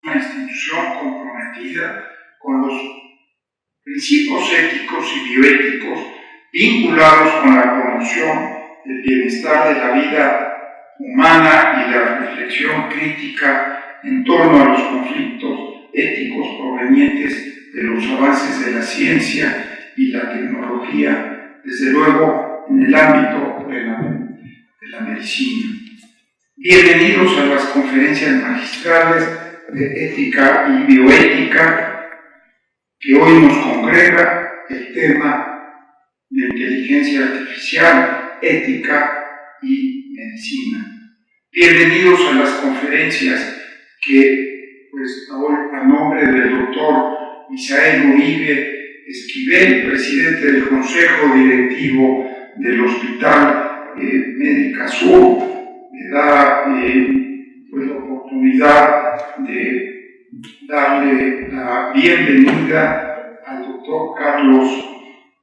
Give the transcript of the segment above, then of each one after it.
una institución comprometida con los principios éticos y bioéticos vinculados con la promoción del bienestar de la vida humana y la reflexión crítica en torno a los conflictos éticos provenientes de los avances de la ciencia y la tecnología, desde luego en el ámbito de la medicina. Bienvenidos a las conferencias magistrales de ética y bioética que hoy nos congrega el tema de inteligencia artificial, ética y medicina. Bienvenidos a las conferencias que, pues, hoy a nombre del doctor Misael Uribe Esquivel, presidente del Consejo Directivo del Hospital Médica Sur, me da pues, la oportunidad de darle la bienvenida al doctor Carlos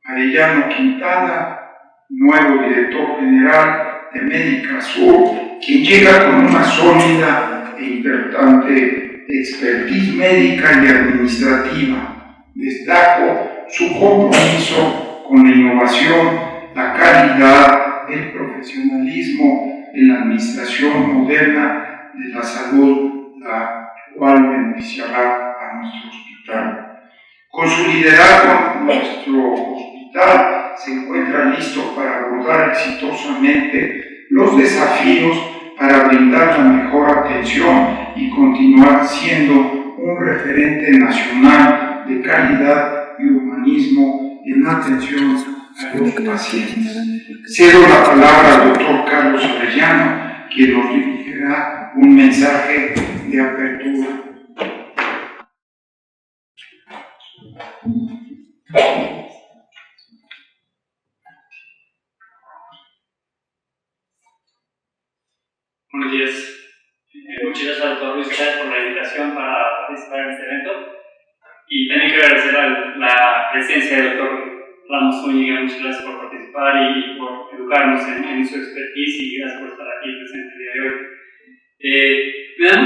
Arellano Quintana, nuevo director general de Médica Sur, quien llega con una sólida e importante expertise médica y administrativa. Destaco su compromiso con la innovación, la calidad, el profesionalismo en la administración moderna de la salud, la cual beneficiará a nuestro hospital. Con su liderazgo, nuestro hospital se encuentra listo para abordar exitosamente los desafíos para brindar la mejor atención y continuar siendo un referente nacional de calidad y humanismo en atención a los pacientes. Cedo la palabra al doctor Carlos Arellano, quien nos dirigirá un mensaje de apertura. Buenos días. Muchas gracias al doctor Luis Chávez por la invitación para participar en este evento. Y también quiero agradecer a la presencia del doctor Ramos Zúñiga. Muchas gracias por participar y por educarnos en su expertise, y gracias por estar aquí presente el día de hoy. Me da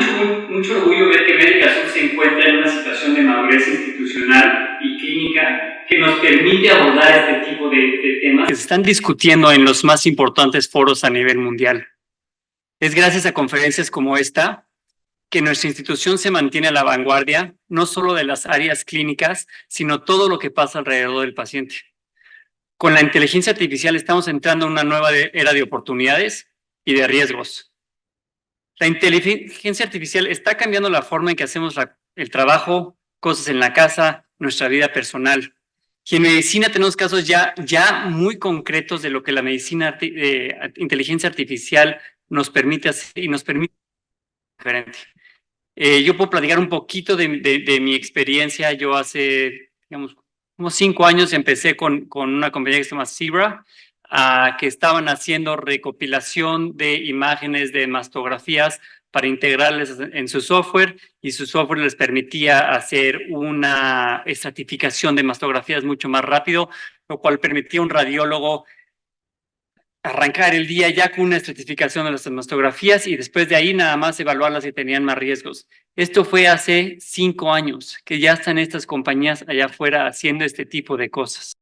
mucho orgullo ver que Médica Sur se encuentra en una situación de madurez institucional y clínica que nos permite abordar este tipo de temas que se están discutiendo en los más importantes foros a nivel mundial. Es gracias a conferencias como esta que nuestra institución se mantiene a la vanguardia, no solo de las áreas clínicas, sino todo lo que pasa alrededor del paciente. Con la inteligencia artificial estamos entrando en una nueva era de oportunidades y de riesgos. La inteligencia artificial está cambiando la forma en que hacemos el trabajo, cosas en la casa, nuestra vida personal. Y en medicina tenemos casos ya muy concretos de lo que la medicina inteligencia artificial nos permite hacer y nos permite diferente. Yo puedo platicar un poquito de mi experiencia. Yo hace, digamos, como 5 años empecé con una compañía que se llama Zebra, que estaban haciendo recopilación de imágenes de mastografías para integrarles en su software, y su software les permitía hacer una estratificación de mastografías mucho más rápido, lo cual permitía a un radiólogo arrancar el día ya con una estratificación de las mastografías y después de ahí nada más evaluarlas si tenían más riesgos. Esto fue hace 5 años, que ya están estas compañías allá afuera haciendo este tipo de cosas.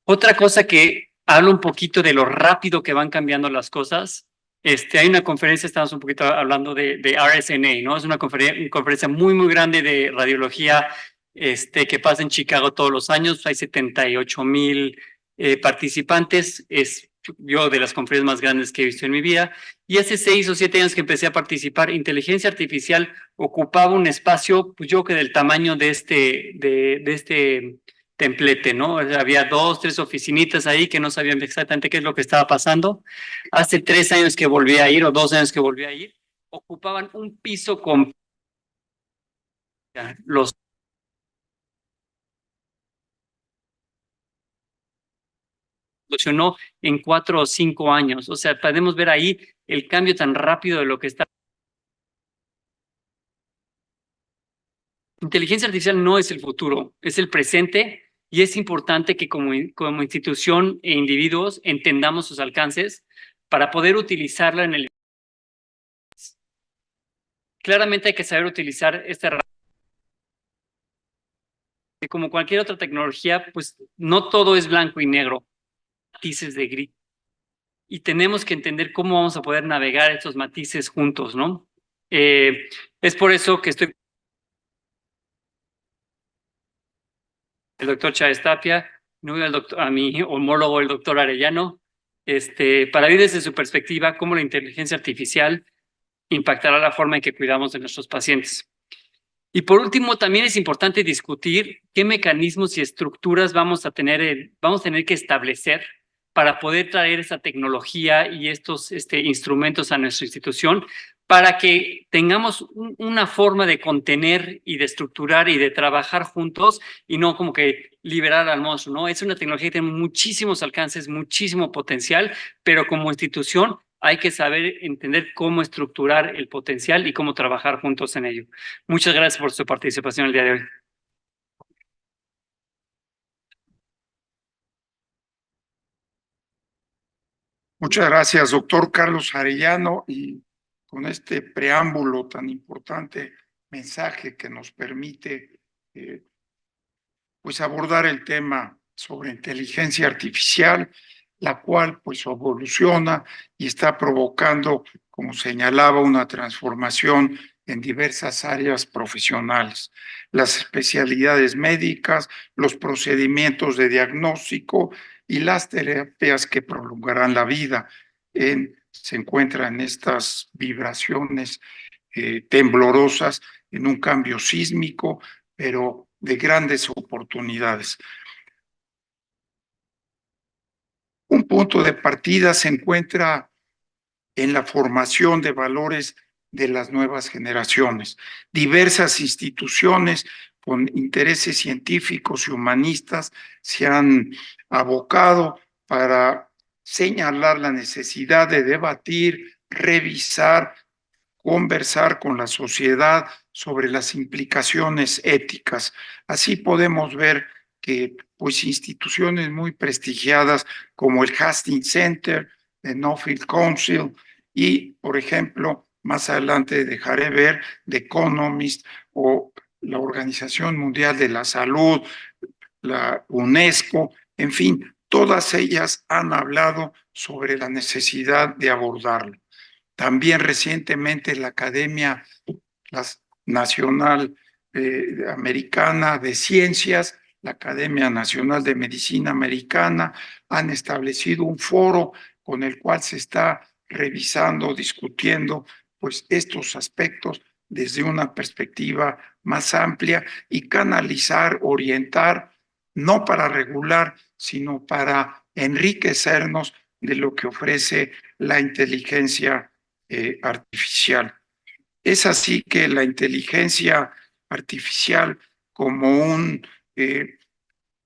Otra cosa que habla un poquito de lo rápido que van cambiando las cosas, hay una conferencia, estamos un poquito hablando de RSNA, ¿no? Es una conferencia muy grande de radiología que pasa en Chicago todos los años. Hay 78,000 participantes. Es yo de las conferencias más grandes que he visto en mi vida, y hace 6 o 7 años que empecé a participar. Inteligencia artificial ocupaba un espacio, pues yo que del tamaño de este templete, ¿no? Había 2, 3 oficinitas ahí que no sabían exactamente qué es lo que estaba pasando. Hace 3 años que volví a ir, o 2 años que volví a ir, ocupaban un piso con los solucionó en 4 o 5 años. O sea, podemos ver ahí el cambio tan rápido de lo que está. Inteligencia artificial no es el futuro, es el presente, y es importante que como institución e individuos entendamos sus alcances para poder utilizarla en el. claramente hay que saber utilizar esta herramienta. Como cualquier otra tecnología, pues no todo es blanco y negro, matices de gris. Y tenemos que entender cómo vamos a poder navegar estos matices juntos, ¿no? Es por eso que estoy el doctor Chávez Tapia, no a mi homólogo, el doctor Arellano, para ver desde su perspectiva cómo la inteligencia artificial impactará la forma en que cuidamos de nuestros pacientes. Y por último, también es importante discutir qué mecanismos y estructuras vamos a tener que establecer para poder traer esa tecnología y estos instrumentos a nuestra institución, para que tengamos una forma de contener y de estructurar y de trabajar juntos y no como que liberar al monstruo, ¿no? Es una tecnología que tiene muchísimos alcances, muchísimo potencial, pero como institución hay que saber entender cómo estructurar el potencial y cómo trabajar juntos en ello. Muchas gracias por su participación el día de hoy. Muchas gracias, doctor Carlos Arellano, y con este preámbulo tan importante, mensaje que nos permite pues abordar el tema sobre inteligencia artificial, la cual pues evoluciona y está provocando, como señalaba, una transformación en diversas áreas profesionales, las especialidades médicas, los procedimientos de diagnóstico y las terapias que prolongarán la vida. Se encuentran estas vibraciones temblorosas en un cambio sísmico, pero de grandes oportunidades. Un punto de partida se encuentra en la formación de valores de las nuevas generaciones. Diversas instituciones con intereses científicos y humanistas se han abocado para señalar la necesidad de debatir, revisar, conversar con la sociedad sobre las implicaciones éticas. Así podemos ver que pues instituciones muy prestigiadas como el Hastings Center, el Nuffield Council y, por ejemplo, más adelante dejaré ver The Economist o la Organización Mundial de la Salud, la UNESCO, en fin, todas ellas han hablado sobre la necesidad de abordarlo. También recientemente la Academia Nacional Americana de Ciencias, la Academia Nacional de Medicina Americana, han establecido un foro con el cual se está revisando, discutiendo, pues estos aspectos desde una perspectiva más amplia y canalizar, orientar, no para regular, sino para enriquecernos de lo que ofrece la inteligencia artificial. Es así que la inteligencia artificial como un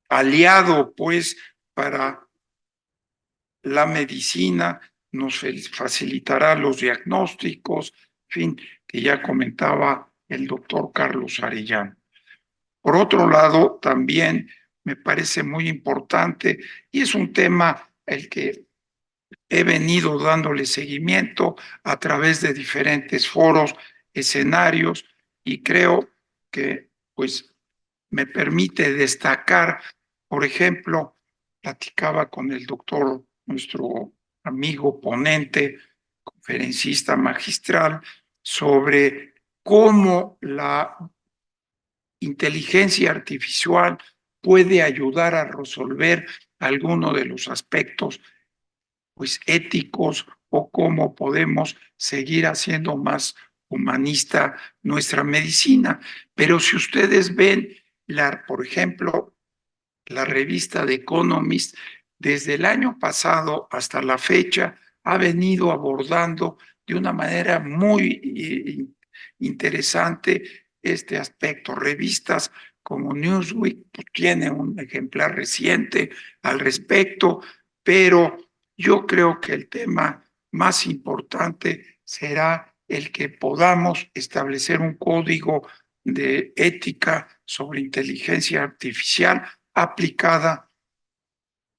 aliado, pues, para la medicina, nos facilitará los diagnósticos, en fin, que ya comentaba el doctor Carlos Arellano. Por otro lado, también me parece muy importante, y es un tema el que he venido dándole seguimiento a través de diferentes foros, escenarios, y creo que pues me permite destacar, por ejemplo, platicaba con el doctor, nuestro amigo ponente, conferencista magistral, sobre cómo la inteligencia artificial puede ayudar a resolver algunos de los aspectos pues éticos o cómo podemos seguir haciendo más humanista nuestra medicina. Pero si ustedes ven, por ejemplo, la revista The Economist, desde el año pasado hasta la fecha, ha venido abordando de una manera muy interesante este aspecto. Revistas como Newsweek pues, tiene un ejemplar reciente al respecto, pero yo creo que el tema más importante será el que podamos establecer un código de ética sobre inteligencia artificial aplicada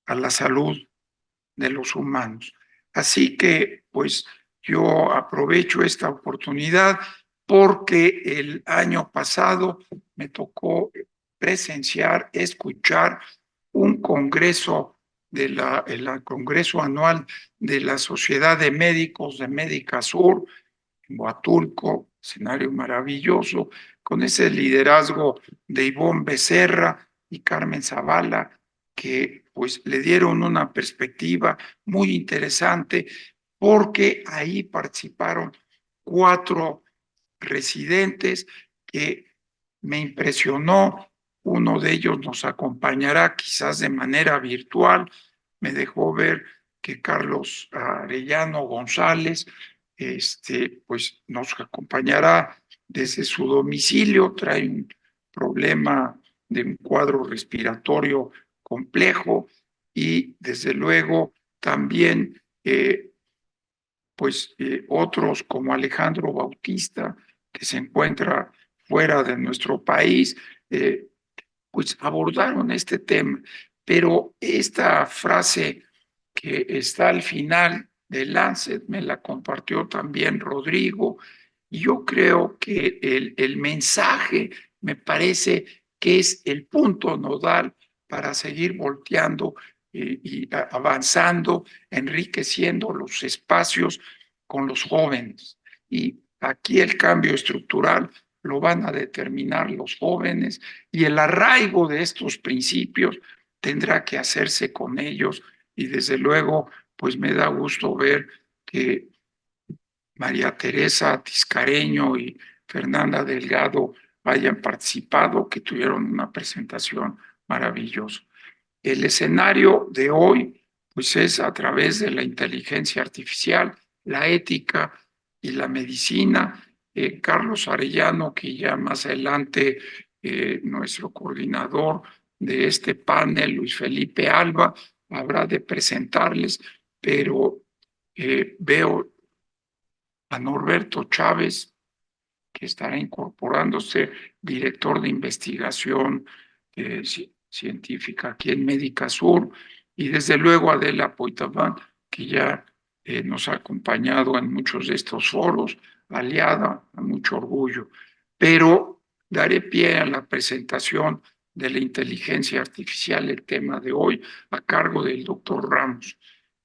a la salud de los humanos. Así que, pues, yo aprovecho esta oportunidad porque el año pasado me tocó presenciar, escuchar un congreso el congreso anual de la Sociedad de Médicos de Médica Sur, en Huatulco, escenario maravilloso, con ese liderazgo de Ivonne Becerra y Carmen Zavala, que pues le dieron una perspectiva muy interesante, porque ahí participaron 4 residentes que me impresionó. Uno de ellos nos acompañará quizás de manera virtual. Me dejó ver que Carlos Arellano González, pues nos acompañará desde su domicilio. Trae un problema de un cuadro respiratorio complejo y desde luego también otros como Alejandro Bautista, que se encuentra fuera de nuestro país, eh, pues abordaron este tema. Pero esta frase que está al final de Lancet me la compartió también Rodrigo. Y yo creo que el mensaje me parece que es el punto nodal para seguir volteando y avanzando, enriqueciendo los espacios con los jóvenes. Y aquí el cambio estructural lo van a determinar los jóvenes, y el arraigo de estos principios tendrá que hacerse con ellos. Y desde luego, pues me da gusto ver que María Teresa Tiscareño y Fernanda Delgado hayan participado, que tuvieron una presentación maravillosa. El escenario de hoy, pues es a través de la inteligencia artificial, la ética y la medicina. Carlos Arellano, que ya más adelante nuestro coordinador de este panel, Luis Felipe Alba, habrá de presentarles, pero veo a Norberto Chávez, que estará incorporándose, director de investigación científica aquí en Médica Sur, y desde luego Adela Poitaván, que ya nos ha acompañado en muchos de estos foros, aliada, a mucho orgullo. Pero daré pie a la presentación de la inteligencia artificial, el tema de hoy, a cargo del doctor Ramos.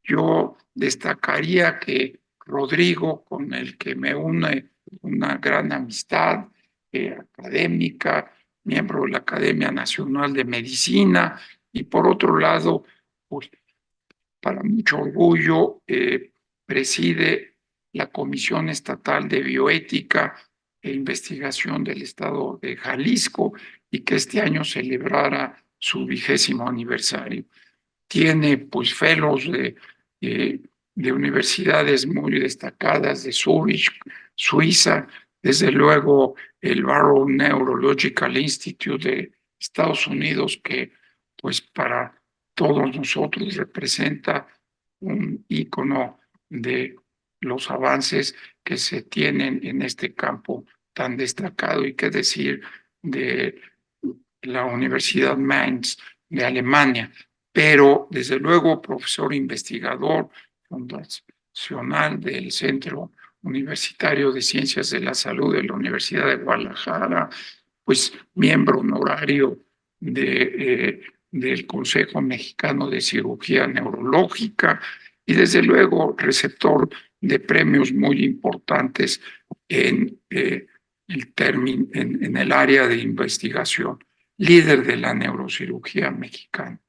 Yo destacaría que Rodrigo, con el que me une una gran amistad académica, miembro de la Academia Nacional de Medicina, y por otro lado, pues, para mucho orgullo, preside la Comisión Estatal de Bioética e Investigación del Estado de Jalisco, y que este año celebrara su 20º aniversario. Tiene pues fellows de universidades muy destacadas de Zurich, Suiza, desde luego el Barrow Neurological Institute de Estados Unidos, que pues para todos nosotros representa un ícono de los avances que se tienen en este campo tan destacado. Y qué decir de la Universidad Mainz de Alemania, pero desde luego profesor investigador fundacional del Centro Universitario de Ciencias de la Salud de la Universidad de Guadalajara, pues miembro honorario del Consejo Mexicano de Cirugía Neurológica, y desde luego receptor de premios muy importantes en en el área de investigación, líder de la neurocirugía mexicana.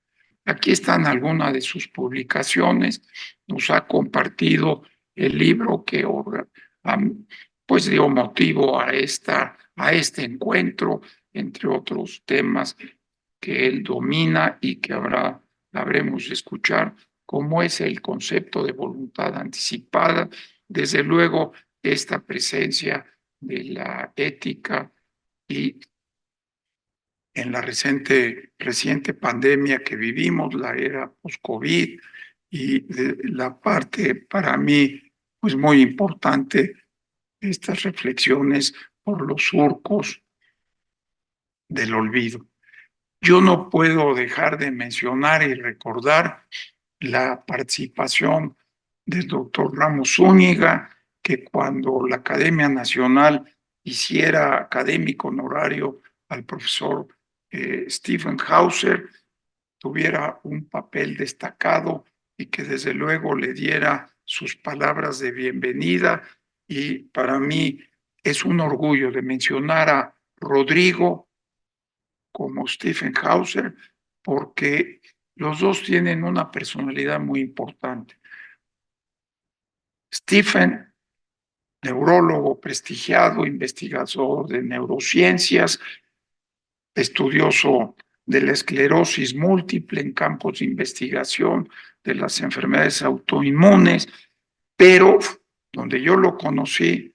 Aquí están algunas de sus publicaciones. Nos ha compartido el libro que pues dio motivo a este encuentro, entre otros temas que él domina y que habremos de escuchar, como es el concepto de voluntad anticipada. Desde luego, esta presencia de la ética, y en la reciente pandemia que vivimos, la era post-COVID, y la parte para mí pues muy importante, estas reflexiones por los surcos del olvido. Yo no puedo dejar de mencionar y recordar la participación del doctor Ramos Zúñiga, que cuando la Academia Nacional hiciera académico honorario al profesor Stephen Hauser, tuviera un papel destacado y que desde luego le diera sus palabras de bienvenida. Y para mí es un orgullo de mencionar a Rodrigo como Stephen Hauser, porque los dos tienen una personalidad muy importante. Stephen, neurólogo prestigiado, investigador de neurociencias, estudioso de la esclerosis múltiple en campos de investigación de las enfermedades autoinmunes, pero donde yo lo conocí,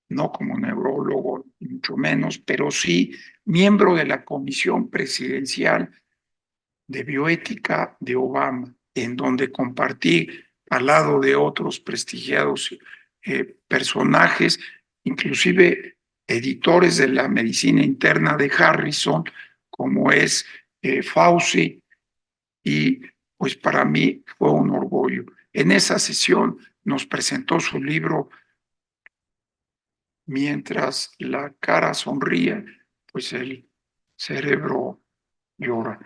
no como neurólogo, mucho menos, pero sí miembro de la Comisión Presidencial de Bioética de Obama, en donde compartí al lado de otros prestigiados personajes, inclusive editores de la medicina interna de Harrison, como es Fauci, y pues para mí fue un orgullo. En esa sesión nos presentó su libro Mientras la cara sonríe, pues el cerebro llora.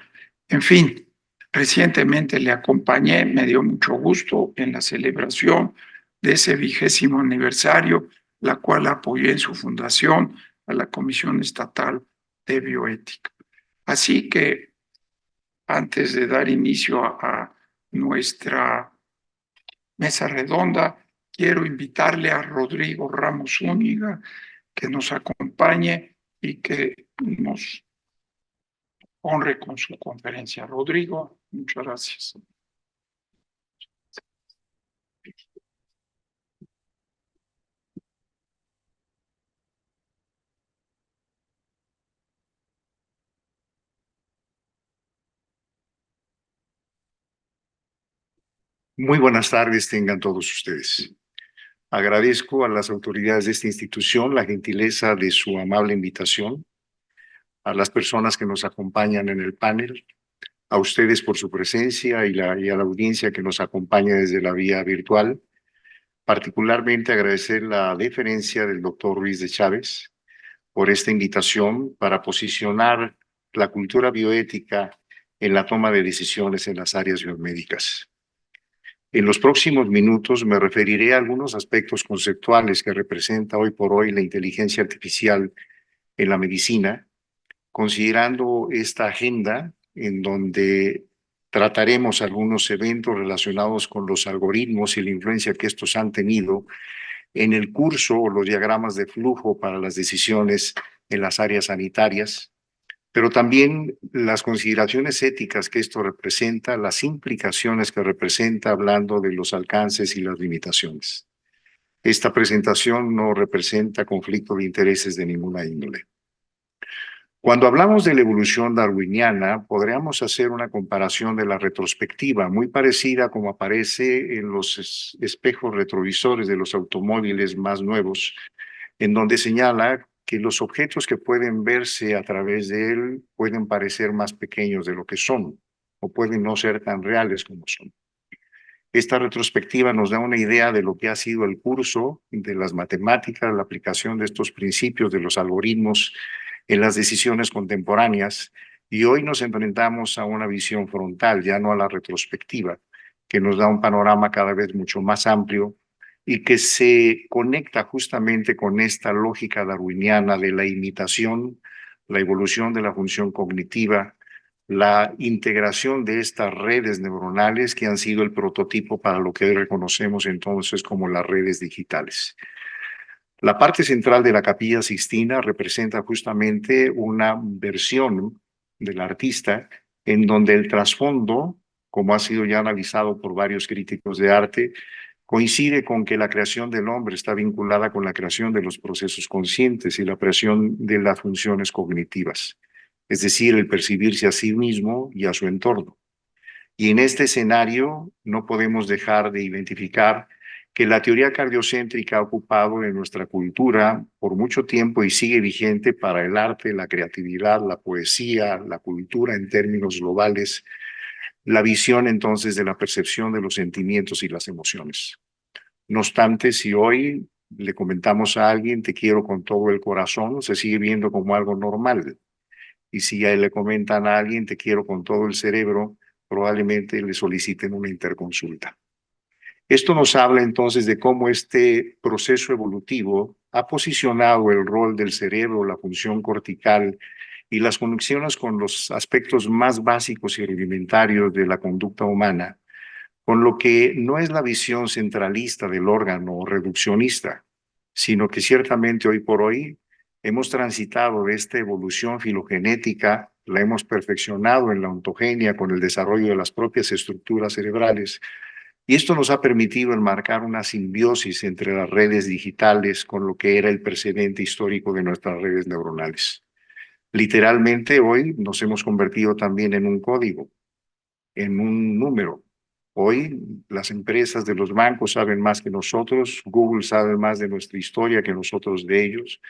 En fin, recientemente le acompañé, me dio mucho gusto en la celebración de ese 20º aniversario, la cual apoyé en su fundación a la Comisión Estatal de Bioética. Así que antes de dar inicio a nuestra mesa redonda, quiero invitarle a Rodrigo Ramos Zúñiga que nos acompañe y que nos honre con su conferencia. Rodrigo, muchas gracias. Muy buenas tardes tengan todos ustedes. Agradezco a las autoridades de esta institución la gentileza de su amable invitación, a las personas que nos acompañan en el panel, a ustedes por su presencia y a la audiencia que nos acompaña desde la vía virtual. Particularmente agradecer la deferencia del doctor Ruiz de Chávez por esta invitación para posicionar la cultura bioética en la toma de decisiones en las áreas biomédicas. En los próximos minutos me referiré a algunos aspectos conceptuales que representa hoy por hoy la inteligencia artificial en la medicina, considerando esta agenda en donde trataremos algunos eventos relacionados con los algoritmos y la influencia que estos han tenido en el curso o los diagramas de flujo para las decisiones en las áreas sanitarias, pero también las consideraciones éticas que esto representa, las implicaciones que representa, hablando de los alcances y las limitaciones. Esta presentación no representa conflicto de intereses de ninguna índole. Cuando hablamos de la evolución darwiniana, podríamos hacer una comparación de la retrospectiva, muy parecida como aparece en los espejos retrovisores de los automóviles más nuevos, en donde señala que los objetos que pueden verse a través de él pueden parecer más pequeños de lo que son, o pueden no ser tan reales como son. Esta retrospectiva nos da una idea de lo que ha sido el curso de las matemáticas, la aplicación de estos principios de los algoritmos en las decisiones contemporáneas, y hoy nos enfrentamos a una visión frontal, ya no a la retrospectiva, que nos da un panorama cada vez mucho más amplio y que se conecta justamente con esta lógica darwiniana de la imitación, la evolución de la función cognitiva, la integración de estas redes neuronales que han sido el prototipo para lo que hoy reconocemos entonces como las redes digitales. La parte central de la Capilla Sixtina representa justamente una versión del artista en donde el trasfondo, como ha sido ya analizado por varios críticos de arte, coincide con que la creación del hombre está vinculada con la creación de los procesos conscientes y la creación de las funciones cognitivas, es decir, el percibirse a sí mismo y a su entorno. Y en este escenario no podemos dejar de identificar que la teoría cardiocéntrica ha ocupado en nuestra cultura por mucho tiempo y sigue vigente para el arte, la creatividad, la poesía, la cultura en términos globales, la visión entonces de la percepción de los sentimientos y las emociones. No obstante, si hoy le comentamos a alguien, te quiero con todo el corazón, se sigue viendo como algo normal. Y si a él le comentan a alguien, te quiero con todo el cerebro, probablemente le soliciten una interconsulta. Esto nos habla entonces de cómo este proceso evolutivo ha posicionado el rol del cerebro, la función cortical y las conexiones con los aspectos más básicos y rudimentarios de la conducta humana, con lo que no es la visión centralista del órgano o reduccionista, sino que ciertamente hoy por hoy hemos transitado de esta evolución filogenética, la hemos perfeccionado en la ontogenia con el desarrollo de las propias estructuras cerebrales, y esto nos ha permitido enmarcar una simbiosis entre las redes digitales con lo que era el precedente histórico de nuestras redes neuronales. Literalmente hoy nos hemos convertido también en un código, en un número. Hoy las empresas de los bancos saben más que nosotros, Google sabe más de nuestra historia que nosotros de ellos,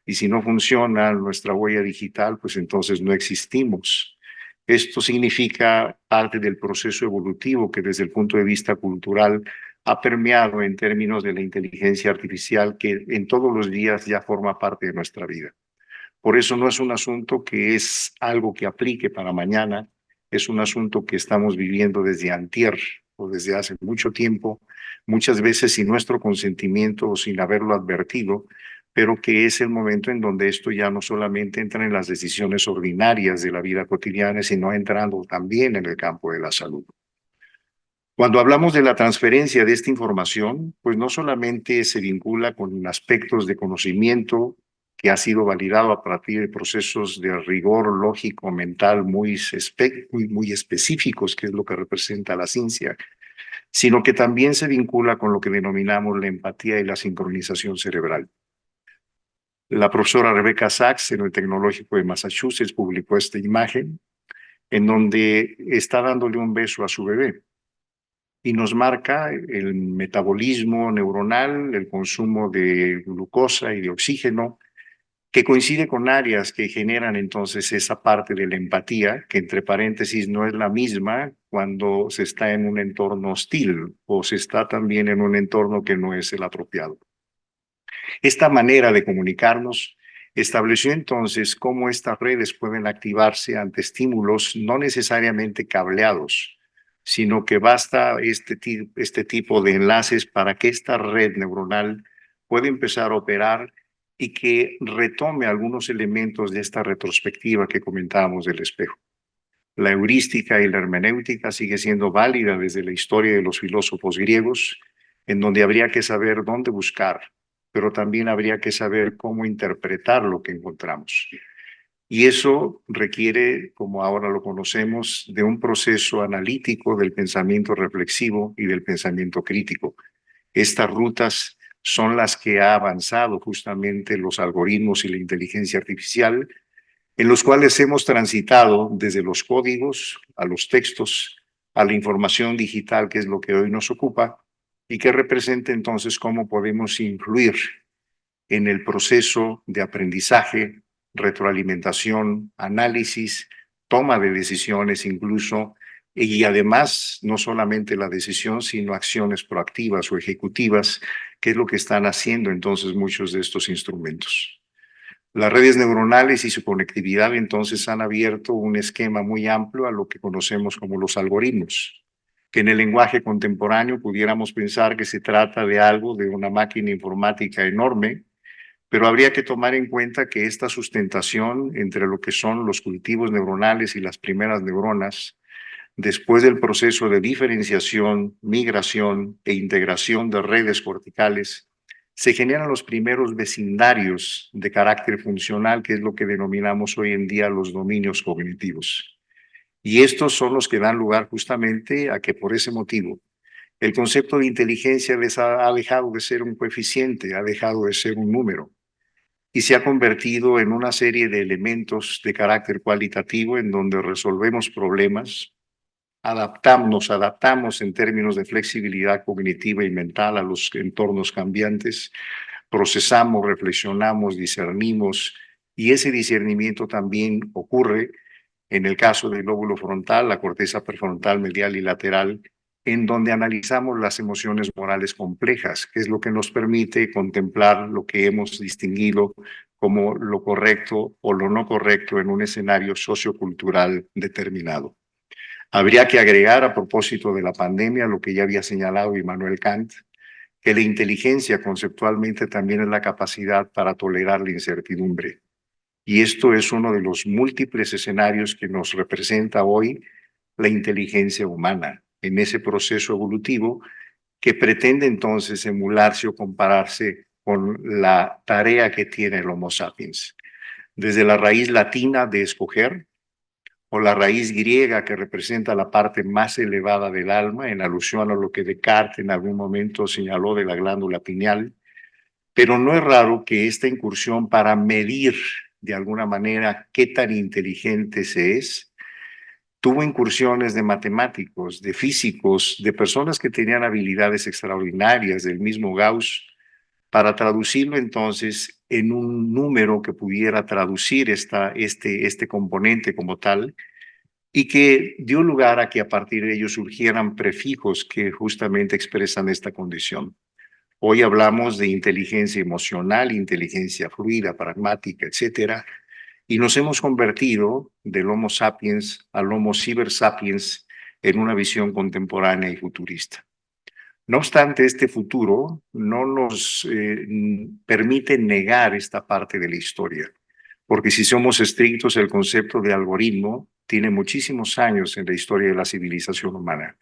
y si no funciona nuestra huella digital, pues entonces no existimos. Esto significa parte del proceso evolutivo que desde el punto de vista cultural ha permeado en términos de la inteligencia artificial que en todos los días ya forma parte de nuestra vida. Por eso no es un asunto que es algo que aplique para mañana, es un asunto que estamos viviendo desde antier o desde hace mucho tiempo, muchas veces sin nuestro consentimiento o sin haberlo advertido, pero que es el momento en donde esto ya no solamente entra en las decisiones ordinarias de la vida cotidiana, sino entrando también en el campo de la salud. Cuando hablamos de la transferencia de esta información, pues no solamente se vincula con aspectos de conocimiento que ha sido validado a partir de procesos de rigor lógico mental muy específicos, que es lo que representa la ciencia, sino que también se vincula con lo que denominamos la empatía y la sincronización cerebral. La profesora Rebecca Sachs en el Tecnológico de Massachusetts publicó esta imagen en donde está dándole un beso a su bebé y nos marca el metabolismo neuronal, el consumo de glucosa y de oxígeno, que coincide con áreas que generan entonces esa parte de la empatía, que entre paréntesis no es la misma cuando se está en un entorno hostil o se está también en un entorno que no es el apropiado. Esta manera de comunicarnos estableció entonces cómo estas redes pueden activarse ante estímulos no necesariamente cableados, sino que basta este tipo de enlaces para que esta red neuronal pueda empezar a operar y que retome algunos elementos de esta retrospectiva que comentábamos del espejo. La heurística y la hermenéutica sigue siendo válida desde la historia de los filósofos griegos, en donde habría que saber dónde buscar, pero también habría que saber cómo interpretar lo que encontramos. Y eso requiere, como ahora lo conocemos, de un proceso analítico del pensamiento reflexivo y del pensamiento crítico. Estas rutas son las que ha avanzado justamente los algoritmos y la inteligencia artificial, en los cuales hemos transitado desde los códigos a los textos, a la información digital, que es lo que hoy nos ocupa, y que representa entonces cómo podemos influir en el proceso de aprendizaje, retroalimentación, análisis, toma de decisiones incluso, y además no solamente la decisión, sino acciones proactivas o ejecutivas, que es lo que están haciendo entonces muchos de estos instrumentos. Las redes neuronales y su conectividad entonces han abierto un esquema muy amplio a lo que conocemos como los algoritmos, que en el lenguaje contemporáneo pudiéramos pensar que se trata de algo de una máquina informática enorme, pero habría que tomar en cuenta que esta sustentación entre lo que son los cultivos neuronales y las primeras neuronas, después del proceso de diferenciación, migración e integración de redes corticales, se generan los primeros vecindarios de carácter funcional, que es lo que denominamos hoy en día los dominios cognitivos. Y estos son los que dan lugar justamente a que por ese motivo el concepto de inteligencia ha dejado de ser un coeficiente, ha dejado de ser un número y se ha convertido en una serie de elementos de carácter cualitativo en donde resolvemos problemas, nos adaptamos en términos de flexibilidad cognitiva y mental a los entornos cambiantes, procesamos, reflexionamos, discernimos, y ese discernimiento también ocurre en el caso del lóbulo frontal, la corteza prefrontal medial y lateral, en donde analizamos las emociones morales complejas, que es lo que nos permite contemplar lo que hemos distinguido como lo correcto o lo no correcto en un escenario sociocultural determinado. Habría que agregar a propósito de la pandemia lo que ya había señalado Immanuel Kant, que la inteligencia conceptualmente también es la capacidad para tolerar la incertidumbre. Y esto es uno de los múltiples escenarios que nos representa hoy la inteligencia humana en ese proceso evolutivo que pretende entonces emularse o compararse con la tarea que tiene el Homo sapiens. Desde la raíz latina de escoger, o la raíz griega que representa la parte más elevada del alma, en alusión a lo que Descartes en algún momento señaló de la glándula pineal, pero no es raro que esta incursión para medir de alguna manera qué tan inteligente se es, tuvo incursiones de matemáticos, de físicos, de personas que tenían habilidades extraordinarias, del mismo Gauss, para traducirlo entonces en un número que pudiera traducir este componente como tal, y que dio lugar a que a partir de ello surgieran prefijos que justamente expresan esta condición. Hoy hablamos de inteligencia emocional, inteligencia fluida, pragmática, etcétera, y nos hemos convertido del Homo sapiens al Homo cyber sapiens en una visión contemporánea y futurista. No obstante, este futuro no nos permite negar esta parte de la historia, porque si somos estrictos, el concepto de algoritmo tiene muchísimos años en la historia de la civilización humana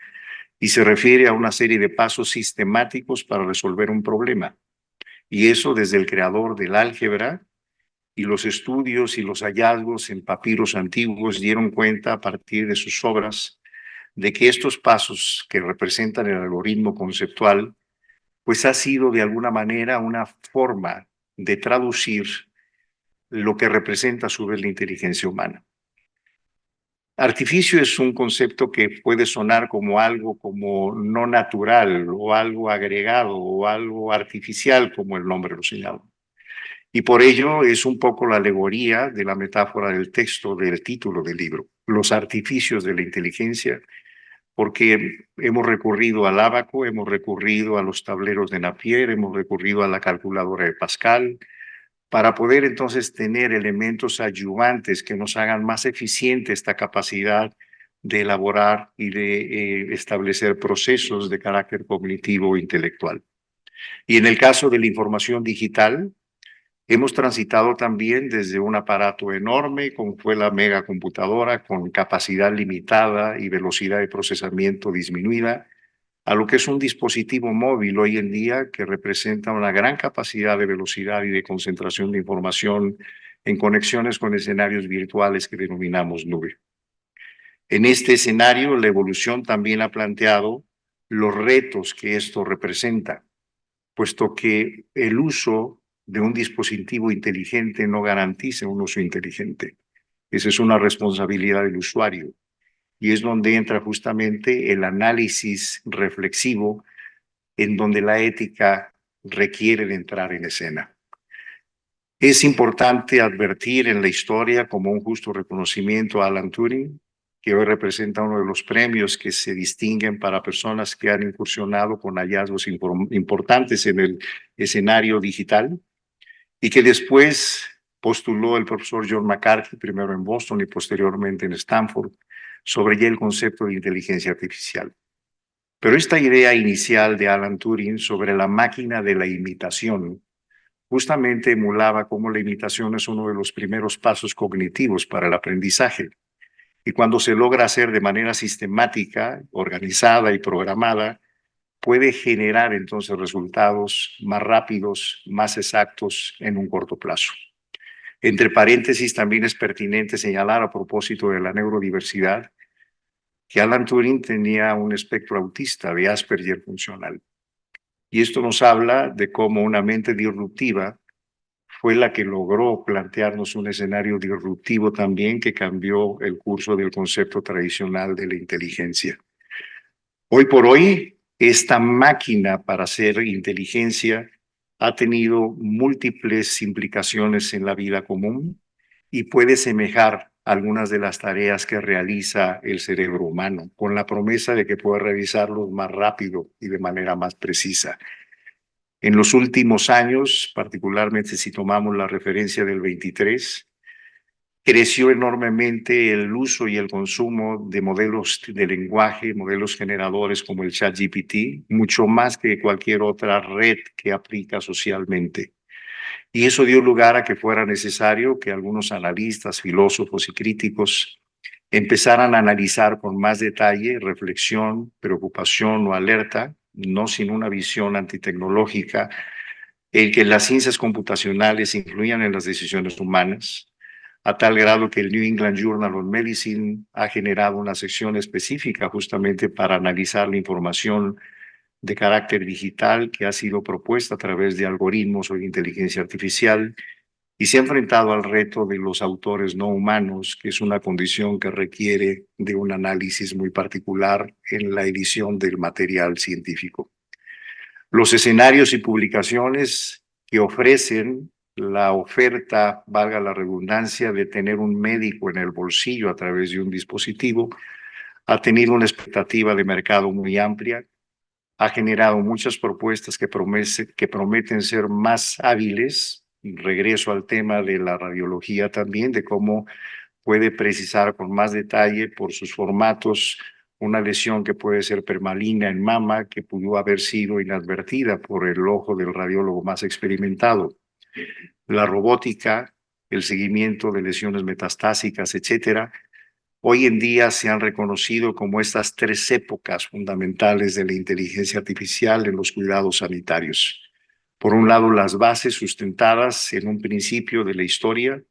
y se refiere a una serie de pasos sistemáticos para resolver un problema. Y eso desde el creador del álgebra, y los estudios y los hallazgos en papiros antiguos dieron cuenta a partir de sus obras de que estos pasos que representan el algoritmo conceptual, pues ha sido de alguna manera una forma de traducir lo que representa a su vez la inteligencia humana. Artificio es un concepto que puede sonar como algo como no natural o algo agregado o algo artificial, como el nombre lo señala. Y por ello es un poco la alegoría de la metáfora del texto, del título del libro, los artificios de la inteligencia, porque hemos recurrido al ábaco, hemos recurrido a los tableros de Napier, hemos recurrido a la calculadora de Pascal, para poder entonces tener elementos ayudantes que nos hagan más eficiente esta capacidad de elaborar y de establecer procesos de carácter cognitivo e intelectual. Y en el caso de la información digital, hemos transitado también desde un aparato enorme, como fue la megacomputadora, con capacidad limitada y velocidad de procesamiento disminuida, a lo que es un dispositivo móvil hoy en día que representa una gran capacidad de velocidad y de concentración de información en conexiones con escenarios virtuales que denominamos nube. En este escenario, la evolución también ha planteado los retos que esto representa, puesto que el uso de un dispositivo inteligente no garantiza un uso inteligente. Esa es una responsabilidad del usuario y es donde entra justamente el análisis reflexivo en donde la ética requiere de entrar en escena. Es importante advertir en la historia como un justo reconocimiento a Alan Turing, que hoy representa uno de los premios que se distinguen para personas que han incursionado con hallazgos importantes en el escenario digital y que después postuló el profesor John McCarthy, primero en Boston y posteriormente en Stanford, sobre ya el concepto de inteligencia artificial. Pero esta idea inicial de Alan Turing sobre la máquina de la imitación justamente emulaba cómo la imitación es uno de los primeros pasos cognitivos para el aprendizaje. Y cuando se logra hacer de manera sistemática, organizada y programada, puede generar entonces resultados más rápidos, más exactos en un corto plazo. Entre paréntesis, también es pertinente señalar a propósito de la neurodiversidad que Alan Turing tenía un espectro autista de Asperger funcional. Y esto nos habla de cómo una mente disruptiva fue la que logró plantearnos un escenario disruptivo también que cambió el curso del concepto tradicional de la inteligencia. Hoy por hoy, esta máquina para hacer inteligencia ha tenido múltiples implicaciones en la vida común y puede semejar algunas de las tareas que realiza el cerebro humano, con la promesa de que puede realizarlos más rápido y de manera más precisa. En los últimos años, particularmente si tomamos la referencia del 23, creció enormemente el uso y el consumo de modelos de lenguaje, modelos generadores como el ChatGPT, mucho más que cualquier otra red que aplica socialmente. Y eso dio lugar a que fuera necesario que algunos analistas, filósofos y críticos empezaran a analizar con más detalle, reflexión, preocupación o alerta, no sin una visión antitecnológica, el que las ciencias computacionales influían en las decisiones humanas, a tal grado que el New England Journal of Medicine ha generado una sección específica justamente para analizar la información de carácter digital que ha sido propuesta a través de algoritmos o de inteligencia artificial y se ha enfrentado al reto de los autores no humanos, que es una condición que requiere de un análisis muy particular en la edición del material científico. Los escenarios y publicaciones que ofrecen la oferta, valga la redundancia, de tener un médico en el bolsillo a través de un dispositivo, ha tenido una expectativa de mercado muy amplia, ha generado muchas propuestas que prometen ser más hábiles. Regreso al tema de la radiología también, de cómo puede precisar con más detalle por sus formatos una lesión que puede ser permaligna en mama, que pudo haber sido inadvertida por el ojo del radiólogo más experimentado. La robótica, el seguimiento de lesiones metastásicas, etcétera, hoy en día se han reconocido como estas tres épocas fundamentales de la inteligencia artificial en los cuidados sanitarios. Por un lado, las bases sustentadas en un principio de la historia,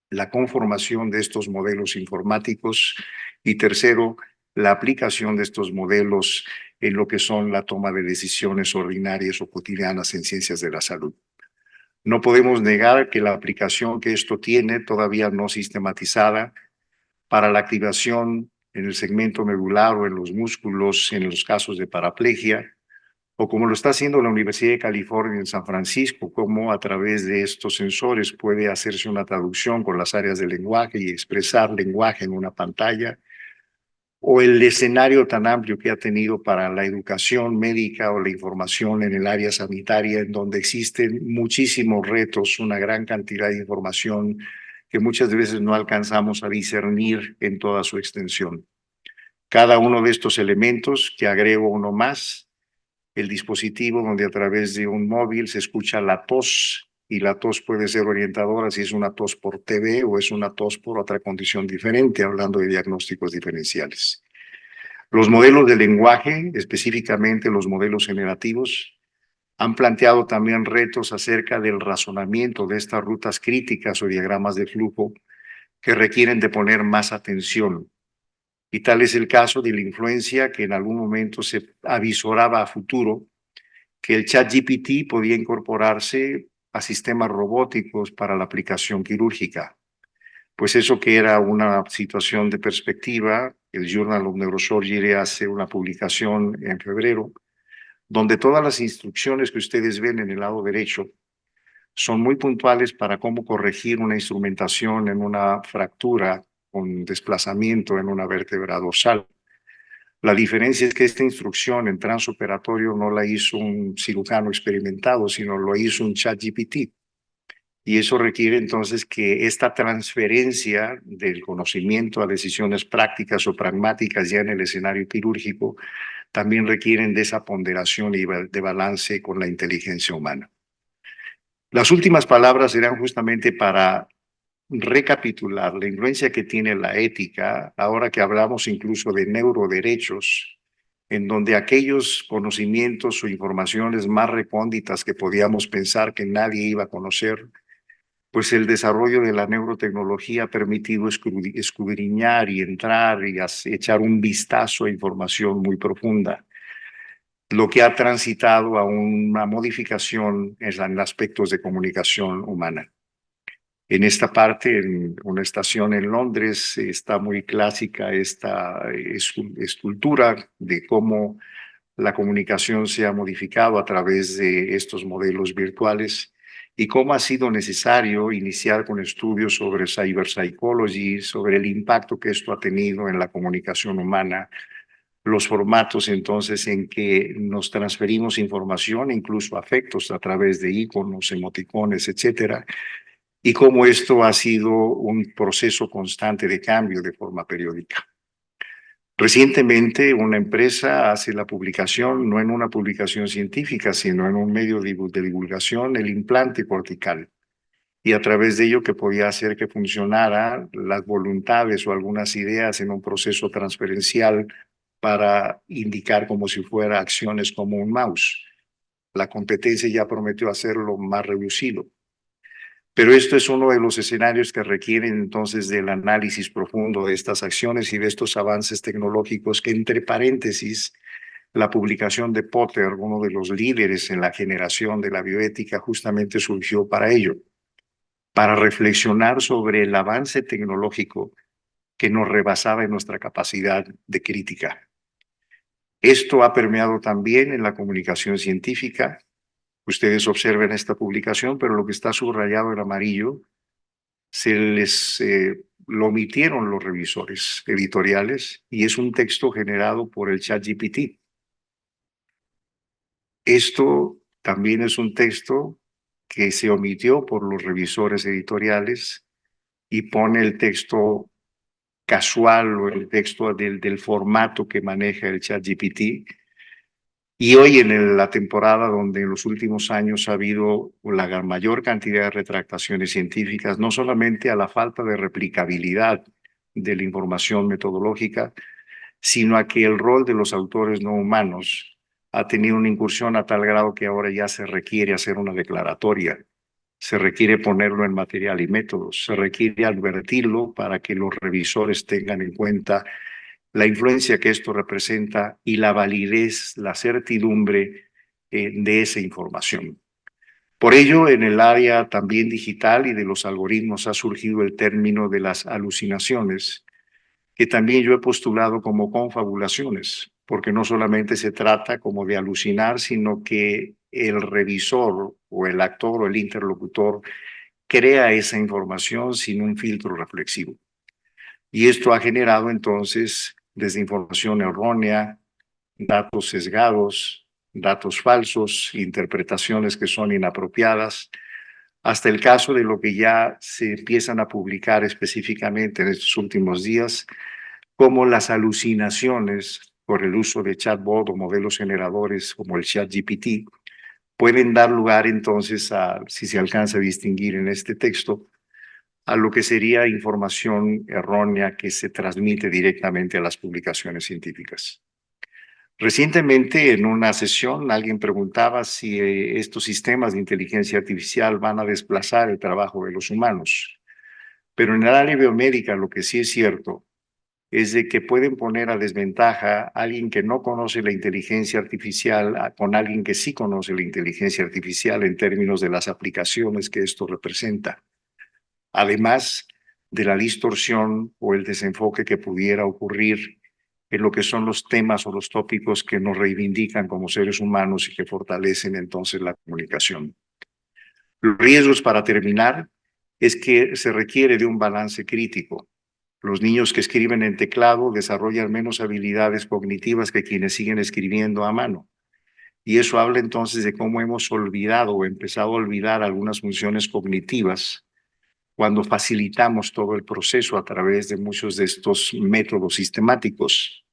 la conformación de estos modelos informáticos y tercero, la aplicación de estos modelos en lo que son la toma de decisiones ordinarias o cotidianas en ciencias de la salud. No podemos negar que la aplicación que esto tiene, todavía no sistematizada, para la activación en el segmento medular o en los músculos en los casos de paraplegia, o como lo está haciendo la Universidad de California en San Francisco, cómo a través de estos sensores puede hacerse una traducción con las áreas del lenguaje y expresar lenguaje en una pantalla, o el escenario tan amplio que ha tenido para la educación médica o la información en el área sanitaria, en donde existen muchísimos retos, una gran cantidad de información que muchas veces no alcanzamos a discernir en toda su extensión. Cada uno de estos elementos, que agrego uno más, el dispositivo donde a través de un móvil se escucha la tos, y la tos puede ser orientadora si es una tos por TB o es una tos por otra condición diferente, hablando de diagnósticos diferenciales. Los modelos de lenguaje, específicamente los modelos generativos, han planteado también retos acerca del razonamiento de estas rutas críticas o diagramas de flujo que requieren de poner más atención. Y tal es el caso de la influencia que en algún momento se avisoraba a futuro, que el ChatGPT podía incorporarse a sistemas robóticos para la aplicación quirúrgica. Pues eso que era una situación de perspectiva, el Journal of Neurosurgery hace una publicación en febrero, donde todas las instrucciones que ustedes ven en el lado derecho son muy puntuales para cómo corregir una instrumentación en una fractura con desplazamiento en una vértebra dorsal. La diferencia es que esta instrucción en transoperatorio no la hizo un cirujano experimentado, sino lo hizo un ChatGPT. Y eso requiere entonces que esta transferencia del conocimiento a decisiones prácticas o pragmáticas ya en el escenario quirúrgico también requieren de esa ponderación y de balance con la inteligencia humana. Las últimas palabras serán justamente para recapitular la influencia que tiene la ética, ahora que hablamos incluso de neuroderechos, en donde aquellos conocimientos o informaciones más recónditas que podíamos pensar que nadie iba a conocer, pues el desarrollo de la neurotecnología ha permitido escudriñar y entrar y echar un vistazo a información muy profunda, lo que ha transitado a una modificación en aspectos de comunicación humana. En esta parte, en una estación en Londres, está muy clásica esta escultura de cómo la comunicación se ha modificado a través de estos modelos virtuales y cómo ha sido necesario iniciar con estudios sobre cyberpsychology, sobre el impacto que esto ha tenido en la comunicación humana, los formatos entonces en que nos transferimos información, incluso afectos a través de iconos, emoticones, etcétera, y cómo esto ha sido un proceso constante de cambio de forma periódica. Recientemente, una empresa hace la publicación, no en una publicación científica, sino en un medio de divulgación, el implante cortical. Y a través de ello que podía hacer que funcionara las voluntades o algunas ideas en un proceso transferencial para indicar como si fuera acciones como un mouse. La competencia ya prometió hacerlo más reducido. Pero esto es uno de los escenarios que requieren entonces del análisis profundo de estas acciones y de estos avances tecnológicos que, entre paréntesis, la publicación de Potter, uno de los líderes en la generación de la bioética, justamente surgió para ello, para reflexionar sobre el avance tecnológico que nos rebasaba en nuestra capacidad de crítica. Esto ha permeado también en la comunicación científica. Ustedes observen esta publicación, pero lo que está subrayado en amarillo lo omitieron los revisores editoriales y es un texto generado por el ChatGPT. Esto también es un texto que se omitió por los revisores editoriales y pone el texto casual o el texto del formato que maneja el ChatGPT. Y hoy en la temporada donde en los últimos años ha habido la mayor cantidad de retractaciones científicas, no solamente a la falta de replicabilidad de la información metodológica, sino a que el rol de los autores no humanos ha tenido una incursión a tal grado que ahora ya se requiere hacer una declaratoria, se requiere ponerlo en material y métodos, se requiere advertirlo para que los revisores tengan en cuenta la influencia que esto representa y la validez, la certidumbre de esa información. Por ello, en el área también digital y de los algoritmos ha surgido el término de las alucinaciones, que también yo he postulado como confabulaciones, porque no solamente se trata como de alucinar, sino que el revisor o el actor o el interlocutor crea esa información sin un filtro reflexivo. Y esto ha generado entonces desinformación errónea, datos sesgados, datos falsos, interpretaciones que son inapropiadas, hasta el caso de lo que ya se empiezan a publicar específicamente en estos últimos días, como las alucinaciones por el uso de chatbot o modelos generadores como el ChatGPT pueden dar lugar entonces a, si se alcanza a distinguir en este texto, a lo que sería información errónea que se transmite directamente a las publicaciones científicas. Recientemente, en una sesión, alguien preguntaba si estos sistemas de inteligencia artificial van a desplazar el trabajo de los humanos. Pero en el área biomédica lo que sí es cierto es de que pueden poner a desventaja a alguien que no conoce la inteligencia artificial con alguien que sí conoce la inteligencia artificial en términos de las aplicaciones que esto representa. Además de la distorsión o el desenfoque que pudiera ocurrir en lo que son los temas o los tópicos que nos reivindican como seres humanos y que fortalecen entonces la comunicación. Los riesgos, para terminar, es que se requiere de un balance crítico. Los niños que escriben en teclado desarrollan menos habilidades cognitivas que quienes siguen escribiendo a mano. Y eso habla entonces de cómo hemos olvidado o empezado a olvidar algunas funciones cognitivas cuando facilitamos todo el proceso a través de muchos de estos métodos sistemáticos.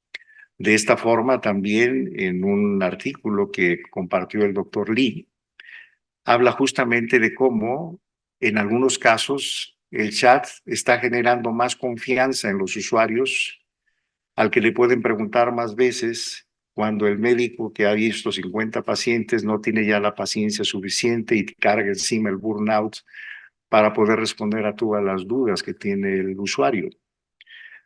De esta forma, también en un artículo que compartió el doctor Lee, habla justamente de cómo en algunos casos el chat está generando más confianza en los usuarios al que le pueden preguntar más veces cuando el médico que ha visto 50 pacientes no tiene ya la paciencia suficiente y carga encima el burnout para poder responder a todas las dudas que tiene el usuario.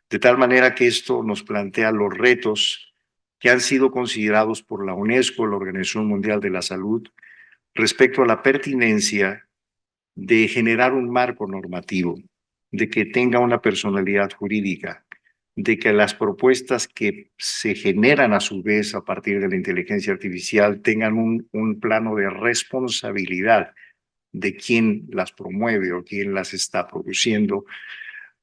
De tal manera que esto nos plantea los retos que han sido considerados por la UNESCO, la Organización Mundial de la Salud, respecto a la pertinencia de generar un marco normativo, de que tenga una personalidad jurídica, de que las propuestas que se generan a su vez a partir de la inteligencia artificial tengan un plano de responsabilidad de quién las promueve o quién las está produciendo,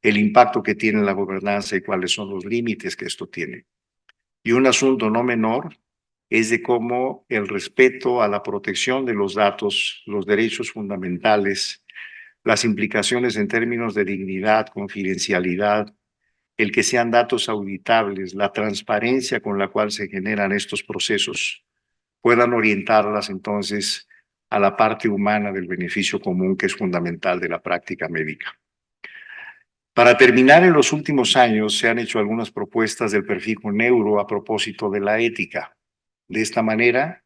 el impacto que tiene en la gobernanza y cuáles son los límites que esto tiene. Y un asunto no menor es de cómo el respeto a la protección de los datos, los derechos fundamentales, las implicaciones en términos de dignidad, confidencialidad, el que sean datos auditables, la transparencia con la cual se generan estos procesos, puedan orientarlas entonces a la parte humana del beneficio común que es fundamental de la práctica médica. Para terminar, en los últimos años se han hecho algunas propuestas del perfil neuro a propósito de la ética. De esta manera,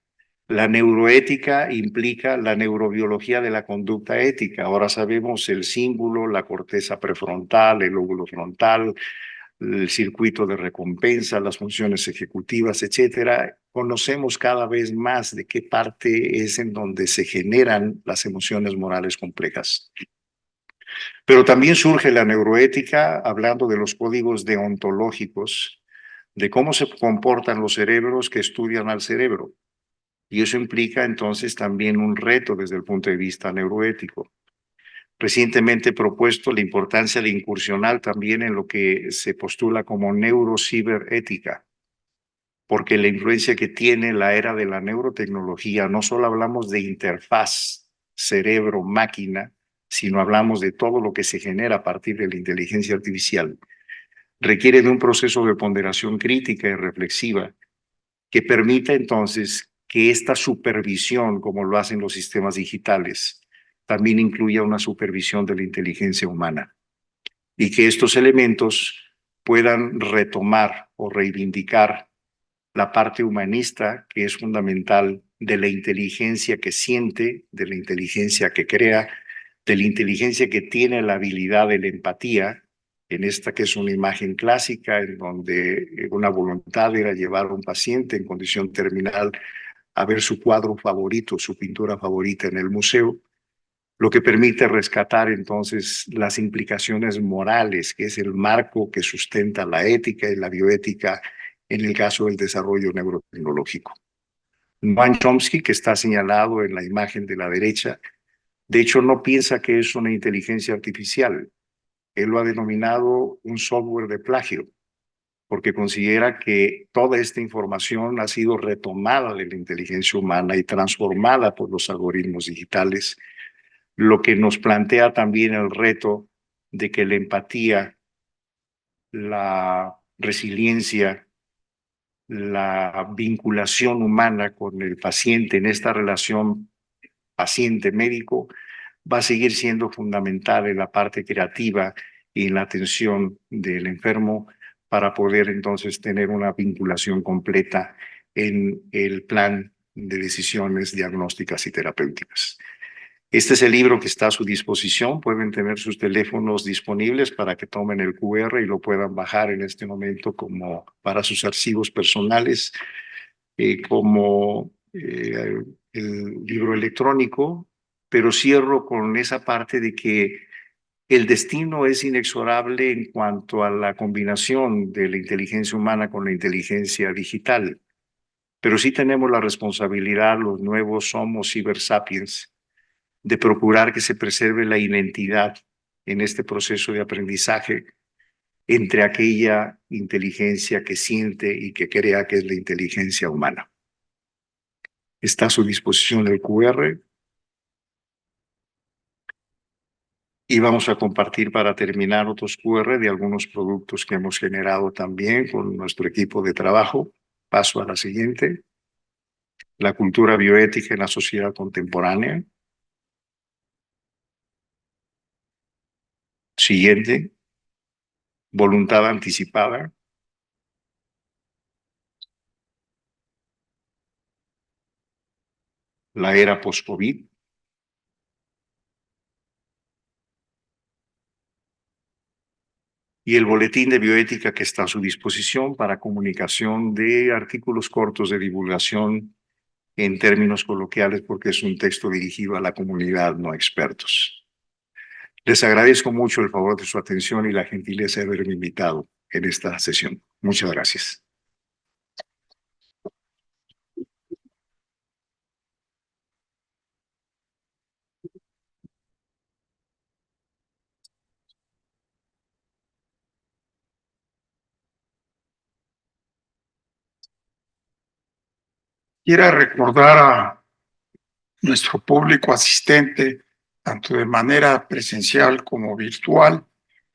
la neuroética implica la neurobiología de la conducta ética. Ahora sabemos el cíngulo, la corteza prefrontal, el lóbulo frontal, el circuito de recompensa, las funciones ejecutivas, etcétera. Conocemos cada vez más de qué parte es en donde se generan las emociones morales complejas. Pero también surge la neuroética hablando de los códigos deontológicos, de cómo se comportan los cerebros que estudian al cerebro. Y eso implica entonces también un reto desde el punto de vista neuroético. Recientemente he propuesto la importancia de incursionar también en lo que se postula como neurociberética, porque la influencia que tiene la era de la neurotecnología, no solo hablamos de interfaz cerebro-máquina, sino hablamos de todo lo que se genera a partir de la inteligencia artificial, requiere de un proceso de ponderación crítica y reflexiva que permita entonces que esta supervisión, como lo hacen los sistemas digitales, también incluya una supervisión de la inteligencia humana y que estos elementos puedan retomar o reivindicar la parte humanista que es fundamental de la inteligencia que siente, de la inteligencia que crea, de la inteligencia que tiene la habilidad de la empatía, en esta que es una imagen clásica en donde una voluntad era llevar a un paciente en condición terminal a ver su cuadro favorito, su pintura favorita en el museo, lo que permite rescatar entonces las implicaciones morales, que es el marco que sustenta la ética y la bioética en el caso del desarrollo neurotecnológico. Noam Chomsky, que está señalado en la imagen de la derecha, de hecho no piensa que es una inteligencia artificial. Él lo ha denominado un software de plagio, porque considera que toda esta información ha sido retomada de la inteligencia humana y transformada por los algoritmos digitales, lo que nos plantea también el reto de que la empatía, la resiliencia, la vinculación humana con el paciente en esta relación paciente-médico va a seguir siendo fundamental en la parte creativa y en la atención del enfermo para poder entonces tener una vinculación completa en el plan de decisiones diagnósticas y terapéuticas. Este es el libro que está a su disposición. Pueden tener sus teléfonos disponibles para que tomen el QR y lo puedan bajar en este momento como para sus archivos personales, como el libro electrónico. Pero cierro con esa parte de que el destino es inexorable en cuanto a la combinación de la inteligencia humana con la inteligencia digital. Pero sí tenemos la responsabilidad, los nuevos Homo Cyber Sapiens, de procurar que se preserve la identidad en este proceso de aprendizaje entre aquella inteligencia que siente y que crea que es la inteligencia humana. Está a su disposición el QR y vamos a compartir para terminar otros QR de algunos productos que hemos generado también con nuestro equipo de trabajo. Paso a la siguiente. La cultura bioética en la sociedad contemporánea. Siguiente. Voluntad anticipada. La era post-COVID. Y el boletín de bioética que está a su disposición para comunicación de artículos cortos de divulgación en términos coloquiales, porque es un texto dirigido a la comunidad, no a expertos. Les agradezco mucho el favor de su atención y la gentileza de haberme invitado en esta sesión. Muchas gracias. Quiero recordar a nuestro público asistente, tanto de manera presencial como virtual,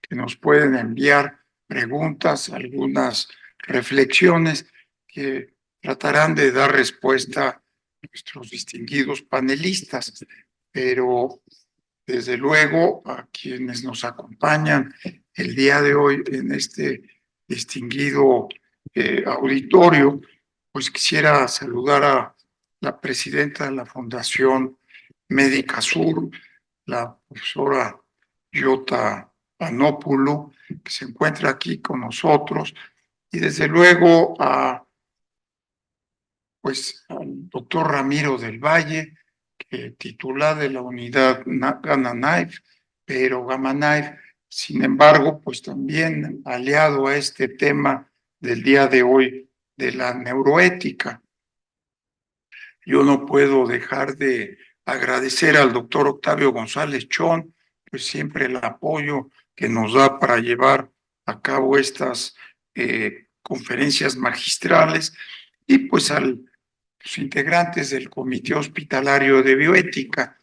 que nos pueden enviar preguntas, algunas reflexiones que tratarán de dar respuesta a nuestros distinguidos panelistas, pero desde luego a quienes nos acompañan el día de hoy en este distinguido auditorio, pues quisiera saludar a la presidenta de la Fundación Médica Sur, la profesora Yota Panópulo, que se encuentra aquí con nosotros, y desde luego al doctor Ramiro del Valle, que titular de la unidad Gamma Knife, pero Gamma Knife, sin embargo, pues también aliado a este tema del día de hoy de la neuroética. Yo no puedo dejar de agradecer al doctor Octavio González Chón, pues siempre el apoyo que nos da para llevar a cabo estas conferencias magistrales, y pues a los integrantes del Comité Hospitalario de Bioética.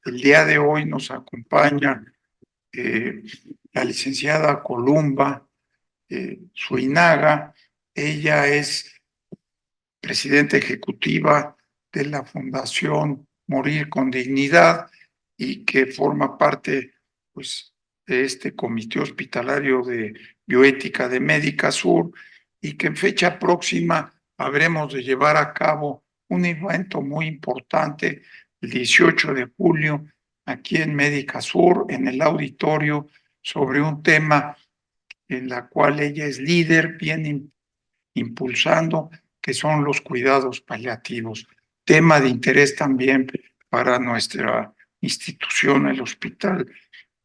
El día de hoy nos acompaña la licenciada Columba Suinaga. Ella es presidenta ejecutiva de la Fundación Morir con Dignidad y que forma parte, pues, de este Comité Hospitalario de Bioética de Médica Sur, y que en fecha próxima habremos de llevar a cabo un evento muy importante el 18 de julio aquí en Médica Sur, en el auditorio, sobre un tema en la cual ella es líder, viene impulsando, que son los cuidados paliativos, tema de interés también para nuestra institución, el Hospital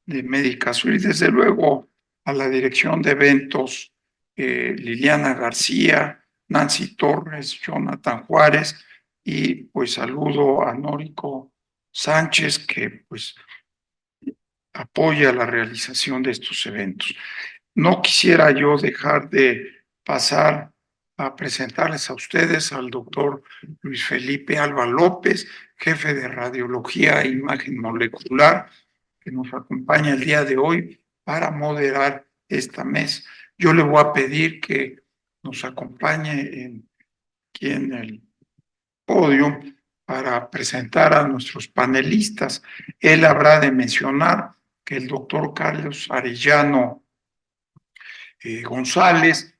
de Médica Sur, y desde luego a la dirección de eventos, Liliana García, Nancy Torres, Jonathan Juárez, y pues saludo a Nórico Sánchez, que pues apoya la realización de estos eventos. No quisiera yo dejar de pasar a presentarles a ustedes al doctor Luis Felipe Alba López, jefe de Radiología e Imagen Molecular, que nos acompaña el día de hoy para moderar esta mesa. Yo le voy a pedir que nos acompañe aquí en el podio para presentar a nuestros panelistas. Él habrá de mencionar que el doctor Carlos Arellano González,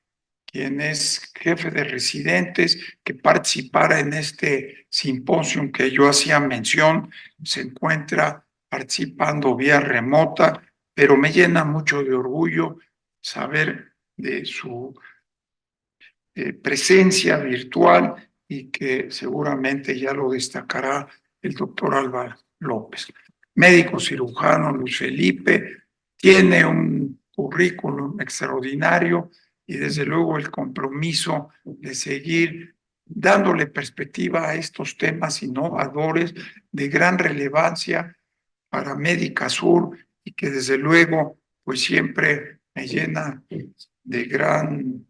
quien es jefe de residentes, que participara en este simposio que yo hacía mención, se encuentra participando vía remota, pero me llena mucho de orgullo saber de su presencia virtual, y que seguramente ya lo destacará el doctor Álvaro López. Médico cirujano Luis Felipe tiene un currículum extraordinario y desde luego el compromiso de seguir dándole perspectiva a estos temas innovadores de gran relevancia para Médica Sur, y que desde luego pues siempre me llena de gran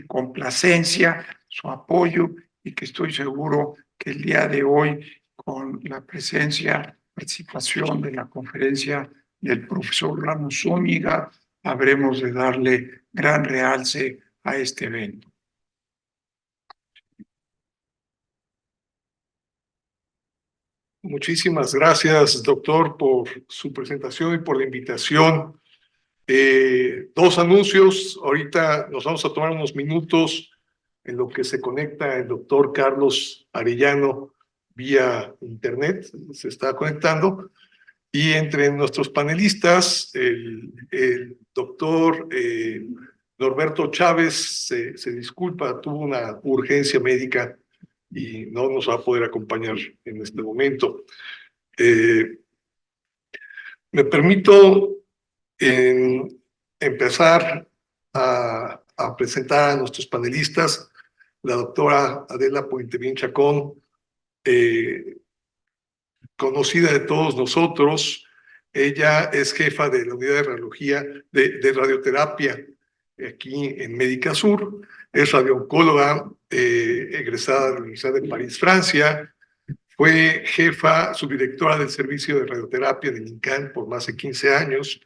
complacencia su apoyo, y que estoy seguro que el día de hoy, con la participación de la conferencia del profesor Ramos Zúñiga, habremos de darle gran realce a este evento. Muchísimas gracias, doctor, por su presentación y por la invitación. Dos anuncios. Ahorita nos vamos a tomar unos minutos en lo que se conecta el doctor Carlos Arellano vía internet, se está conectando. Y entre nuestros panelistas, el doctor Norberto Chávez se disculpa, tuvo una urgencia médica y no nos va a poder acompañar en este momento. Me permito empezar a presentar a nuestros panelistas. La doctora Adela Puentevin Chacón, conocida de todos nosotros. Ella es jefa de la unidad de radiología, de radioterapia aquí en Médica Sur. Es radiooncóloga egresada de la Universidad de París, Francia. Fue jefa, subdirectora del servicio de radioterapia del INCAN por más de 15 años,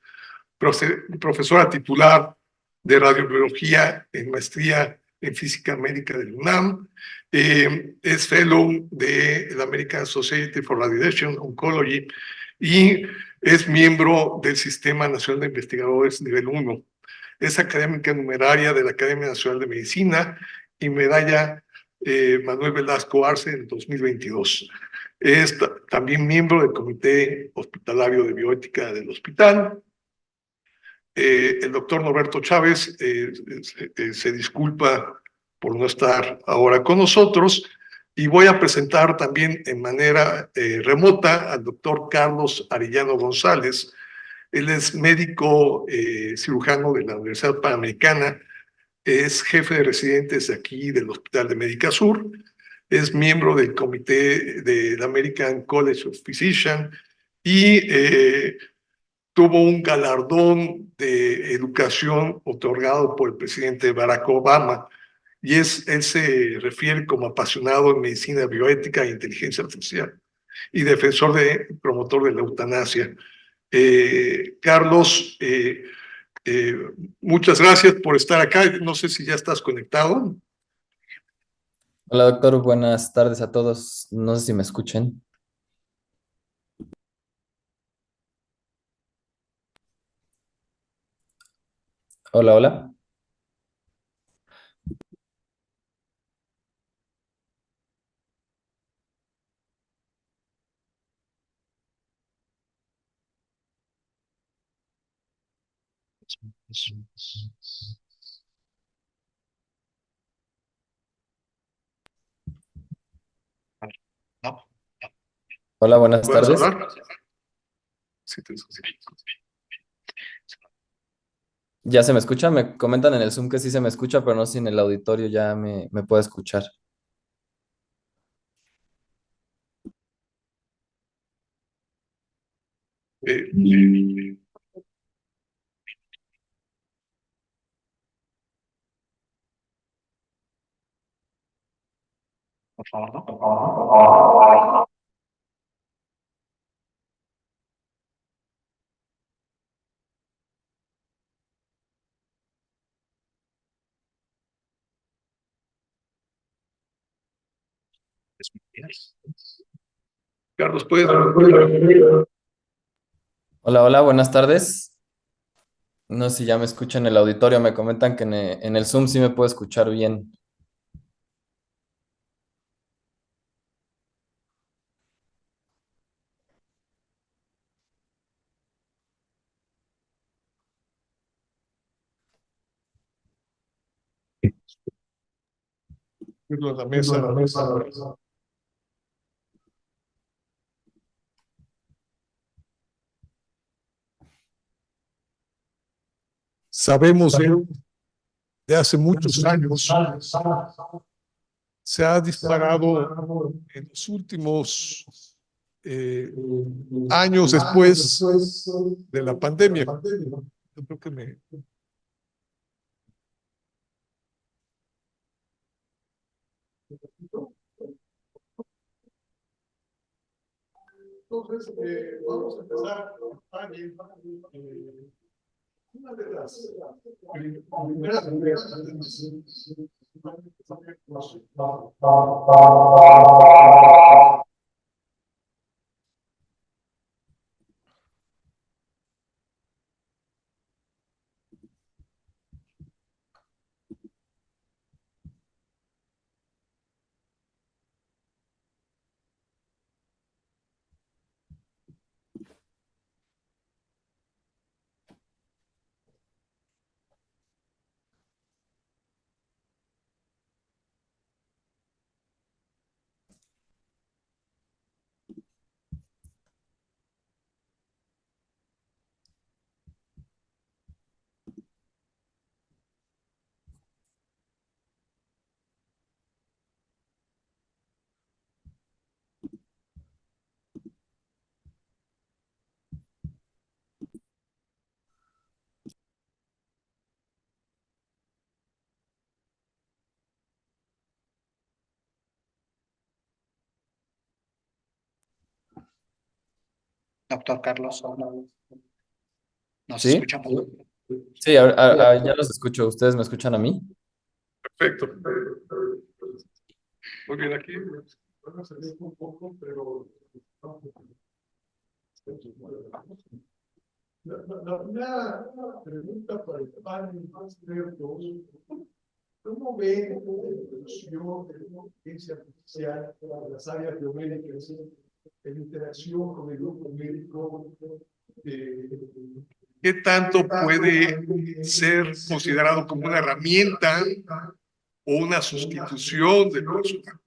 profesora titular de radiobiología en maestría en física médica del UNAM, es fellow de la American Society for Radiation Oncology y es miembro del Sistema Nacional de Investigadores Nivel 1. Es académica numeraria de la Academia Nacional de Medicina y medalla Manuel Velasco Arce en 2022. Es también miembro del Comité Hospitalario de Bioética del hospital. El doctor Norberto Chávez se disculpa por no estar ahora con nosotros y voy a presentar también en manera remota al doctor Carlos Arellano González. Él es médico cirujano de la Universidad Panamericana, es jefe de residentes aquí del Hospital de Médica Sur, es miembro del comité del American College of Physicians y tuvo un galardón de educación otorgado por el presidente Barack Obama y él se refiere como apasionado en medicina bioética e inteligencia artificial y defensor promotor de la eutanasia. Carlos, eh, muchas gracias por estar acá. No sé si ya estás conectado. Hola doctor, buenas tardes a todos. No sé si me escuchen. Hola, hola. No, Hola, buenas ¿Puedes tardes. hablar? Sí, ¿Ya se me escucha? Me comentan en el Zoom que sí se me escucha, pero no sé si en el auditorio ya me puede escuchar. eh, por favor, no. Carlos, ¿puedes? Hola, hola, buenas tardes. No sé si ya me escuchan en el auditorio. Me comentan que en el Zoom sí me puede escuchar bien. La mesa. Sabemos de hace muchos años, se ha disparado en los últimos años después de la pandemia. Yo creo que Entonces, vamos a empezar. Una de las primeras doctor Carlos. ¿Nos ¿Sí? escuchamos? Sí, ya los escucho. ¿Ustedes me escuchan a mí? Perfecto. Muy bien, aquí van a salir un poco, pero la primera pregunta para el panel más expertos, ¿cómo ve la evolución de la inteligencia artificial en las áreas biomédicas, en interacción con el grupo médico? ¿Qué tanto puede ser considerado como una herramienta o una sustitución del personal?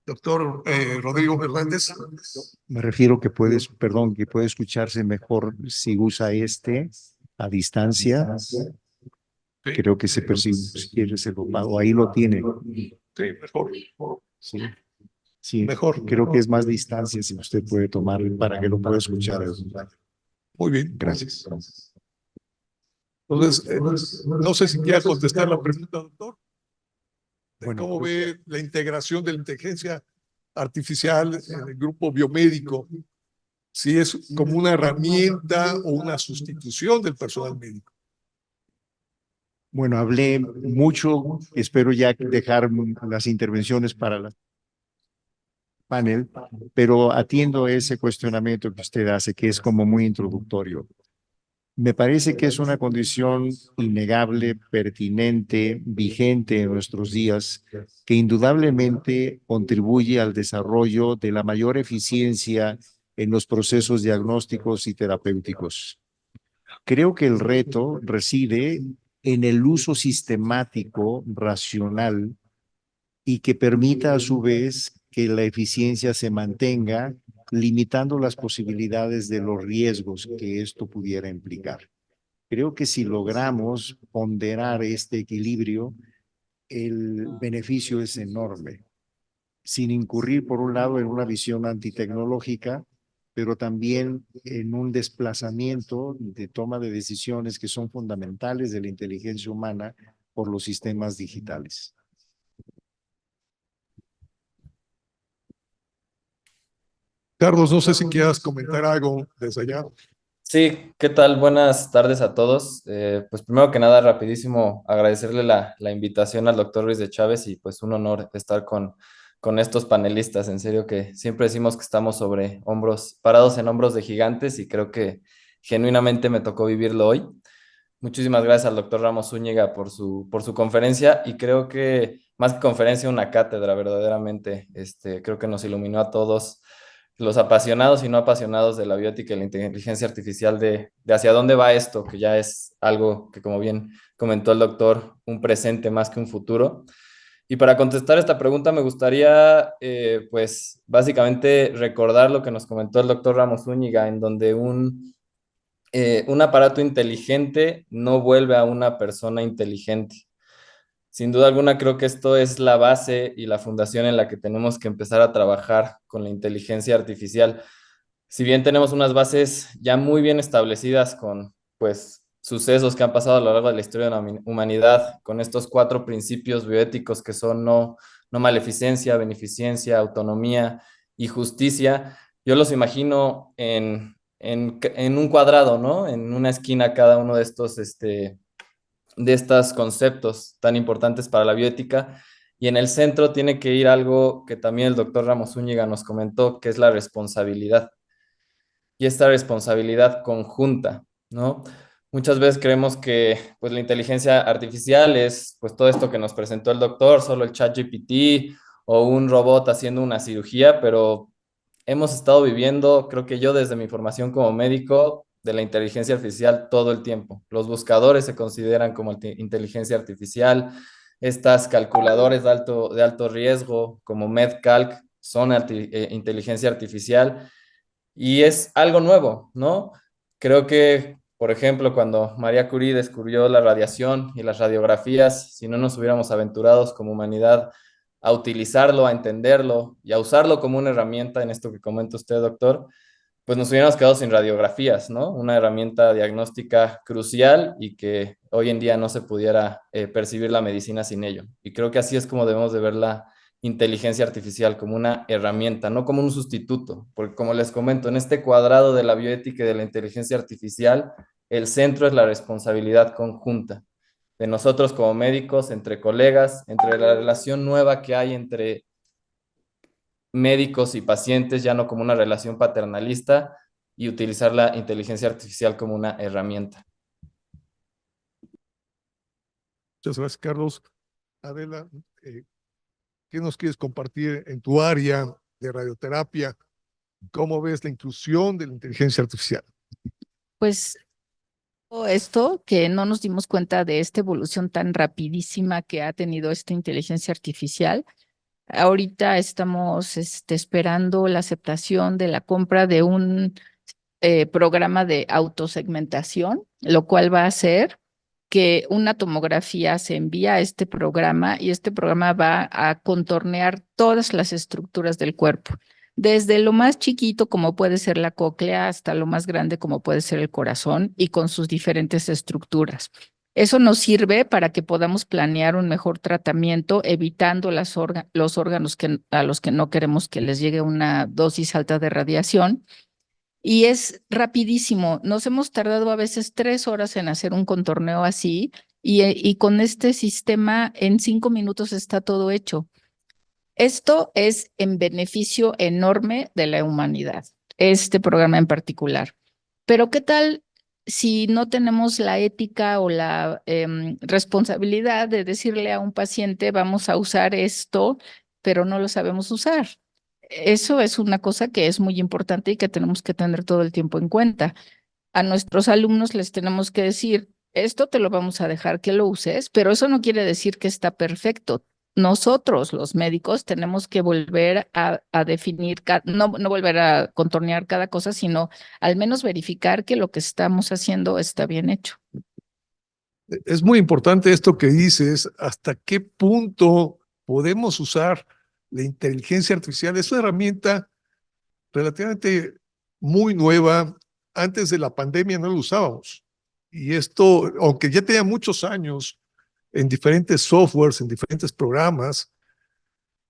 Doctor Rodrigo Fernández. Me refiero que puedes, perdón, que puede escucharse mejor si usa a distancia. Sí. Creo que se percibe, si quieres, el o ahí lo tiene. Sí, mejor. Sí, sí, Mejor. creo que es más distancia si usted puede tomar para que lo pueda escuchar. Muy bien. Gracias. Entonces, no sé si quiera contestar la pregunta, doctor. Bueno, ¿Cómo ve la integración de la inteligencia artificial en el grupo biomédico? Si es como una herramienta o una sustitución del personal médico. bueno, hablé mucho, espero ya dejar las intervenciones para la panel, pero atiendo ese cuestionamiento que usted hace, que es como muy introductorio. Me parece que es una condición innegable, pertinente, vigente en nuestros días, que indudablemente contribuye al desarrollo de la mayor eficiencia en los procesos diagnósticos y terapéuticos. Creo que el reto reside en el uso sistemático, racional, y que permita a su vez que la eficiencia se mantenga, limitando las posibilidades de los riesgos que esto pudiera implicar. Creo que si logramos ponderar este equilibrio, el beneficio es enorme, sin incurrir por un lado en una visión antitecnológica, pero también en un desplazamiento de toma de decisiones que son fundamentales de la inteligencia humana por los sistemas digitales. Carlos, no sé si quieras comentar algo desde allá. Sí, ¿qué tal? Buenas tardes a todos. Pues primero que nada, rapidísimo, agradecerle la invitación al doctor Ruiz de Chávez y pues un honor estar con estos panelistas. En serio que siempre decimos que estamos sobre hombros, parados en hombros de gigantes y creo que genuinamente me tocó vivirlo hoy. Muchísimas gracias al doctor Ramos Zúñiga por su conferencia y creo que más que conferencia, una cátedra verdaderamente. Creo que nos iluminó a todos los apasionados y no apasionados de la biótica y la inteligencia artificial de hacia dónde va esto, que ya es algo que, como bien comentó el doctor, un presente más que un futuro. Y para contestar esta pregunta me gustaría, pues, básicamente recordar lo que nos comentó el doctor Ramos Zúñiga, en donde un aparato inteligente no vuelve a una persona inteligente. Sin duda alguna, creo que esto es la base y la fundación en la que tenemos que empezar a trabajar con la inteligencia artificial. Si bien tenemos unas bases ya muy bien establecidas con, pues, sucesos que han pasado a lo largo de la historia de la humanidad, con estos 4 principios bioéticos que son no maleficencia, beneficencia, autonomía y justicia, yo los imagino en un cuadrado, ¿no? En una esquina cada uno de estos conceptos tan importantes para la bioética. Y en el centro tiene que ir algo que también el doctor Ramos Zúñiga nos comentó, que es la responsabilidad. Y esta responsabilidad conjunta, ¿no? Muchas veces creemos que pues, la inteligencia artificial es pues, todo esto que nos presentó el doctor, solo el ChatGPT o un robot haciendo una cirugía, pero hemos estado viviendo, creo que yo desde mi formación como médico, de la inteligencia artificial todo el tiempo. Los buscadores se consideran como inteligencia artificial, estas calculadores de alto riesgo como MedCalc son inteligencia artificial y es algo nuevo, ¿no? Creo que, por ejemplo, cuando María Curie descubrió la radiación y las radiografías, si no nos hubiéramos aventurados como humanidad a utilizarlo, a entenderlo y a usarlo como una herramienta en esto que comenta usted, doctor, pues nos hubiéramos quedado sin radiografías, ¿no? Una herramienta diagnóstica crucial y que hoy en día no se pudiera percibir la medicina sin ello. Y creo que así es como debemos de ver la inteligencia artificial como una herramienta, no como un sustituto, porque como les comento, en este cuadrado de la bioética y de la inteligencia artificial, el centro es la responsabilidad conjunta de nosotros como médicos, entre colegas, entre la relación nueva que hay entre médicos y pacientes, ya no como una relación paternalista, y utilizar la inteligencia artificial como una herramienta. Muchas gracias, Carlos. Adela, ¿qué nos quieres compartir en tu área de radioterapia? ¿Cómo ves la inclusión de la inteligencia artificial? Pues todo esto que no nos dimos cuenta de esta evolución tan rapidísima que ha tenido esta inteligencia artificial. Ahorita estamos esperando la aceptación de la compra de un programa de autosegmentación, lo cual va a hacer que una tomografía se envía a este programa y este programa va a contornear todas las estructuras del cuerpo, desde lo más chiquito como puede ser la cóclea hasta lo más grande como puede ser el corazón y con sus diferentes estructuras. Eso nos sirve para que podamos planear un mejor tratamiento, evitando los órganos a los que no queremos que les llegue una dosis alta de radiación. Y es rapidísimo. Nos hemos tardado a veces 3 horas en hacer un contorneo así y con este sistema en 5 minutos está todo hecho. Esto es en beneficio enorme de la humanidad, este programa en particular. Pero ¿qué tal si no tenemos la ética o la responsabilidad de decirle a un paciente, vamos a usar esto, pero no lo sabemos usar? Eso es una cosa que es muy importante y que tenemos que tener todo el tiempo en cuenta. A nuestros alumnos les tenemos que decir, esto te lo vamos a dejar que lo uses, pero eso no quiere decir que está perfecto. Nosotros, los médicos, tenemos que volver a definir, no volver a contornear cada cosa, sino al menos verificar que lo que estamos haciendo está bien hecho. Es muy importante esto que dices, hasta qué punto podemos usar la inteligencia artificial. Es una herramienta relativamente muy nueva. Antes de la pandemia no lo usábamos. Y esto, aunque ya tenía muchos años en diferentes softwares, en diferentes programas,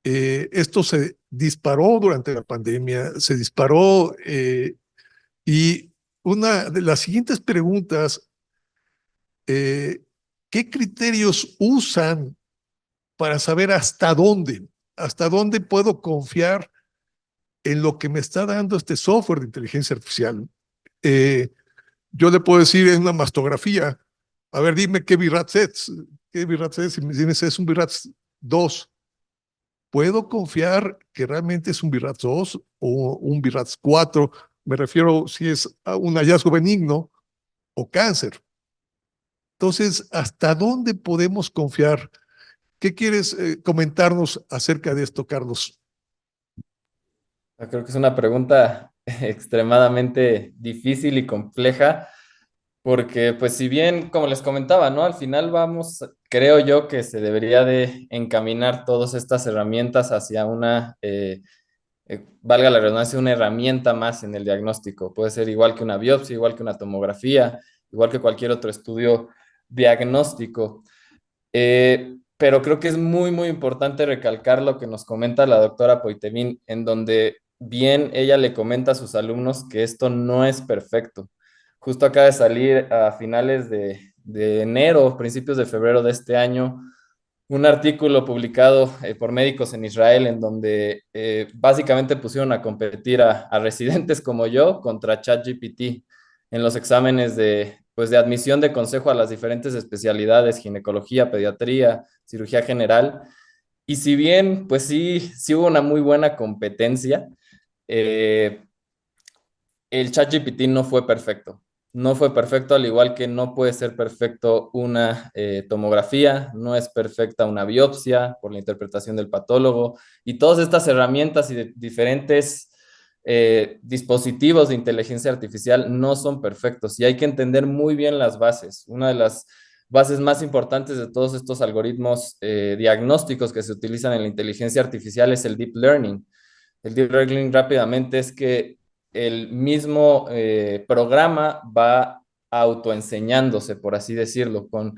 esto se disparó durante la pandemia, se disparó y una de las siguientes preguntas, ¿qué criterios usan para saber hasta dónde puedo confiar en lo que me está dando este software de inteligencia artificial? Yo le puedo decir en una mastografía, a ver, dime qué VRATS es, si me dices es un VRATS 2, ¿puedo confiar que realmente es un VRATS 2 o un VRATS 4? Me refiero si es un hallazgo benigno o cáncer. Entonces, ¿hasta dónde podemos confiar? ¿Qué quieres comentarnos acerca de esto, Carlos? Creo que es una pregunta extremadamente difícil y compleja, porque pues si bien, como les comentaba, ¿no? Al final vamos, creo yo que se debería de encaminar todas estas herramientas hacia una, valga la redundancia, una herramienta más en el diagnóstico. Puede ser igual que una biopsia, igual que una tomografía, igual que cualquier otro estudio diagnóstico. Pero creo que es muy, muy importante recalcar lo que nos comenta la doctora Poitemín, en donde bien ella le comenta a sus alumnos que esto no es perfecto. Justo acaba de salir a finales de enero, principios de febrero de este año, un artículo publicado por médicos en Israel en donde básicamente pusieron a competir a residentes como yo contra ChatGPT en los exámenes pues de admisión de consejo a las diferentes especialidades, ginecología, pediatría, cirugía general. Y si bien, pues sí hubo una muy buena competencia, eh, el ChatGPT no fue perfecto. No fue perfecto, al igual que no puede ser perfecto una tomografía, no es perfecta una biopsia por la interpretación del patólogo, y todas estas herramientas y diferentes dispositivos de inteligencia artificial no son perfectos y hay que entender muy bien las bases. Una de las bases más importantes de todos estos algoritmos diagnósticos que se utilizan en la inteligencia artificial es el deep learning. El deep learning rápidamente es que el mismo programa va autoenseñándose, por así decirlo, con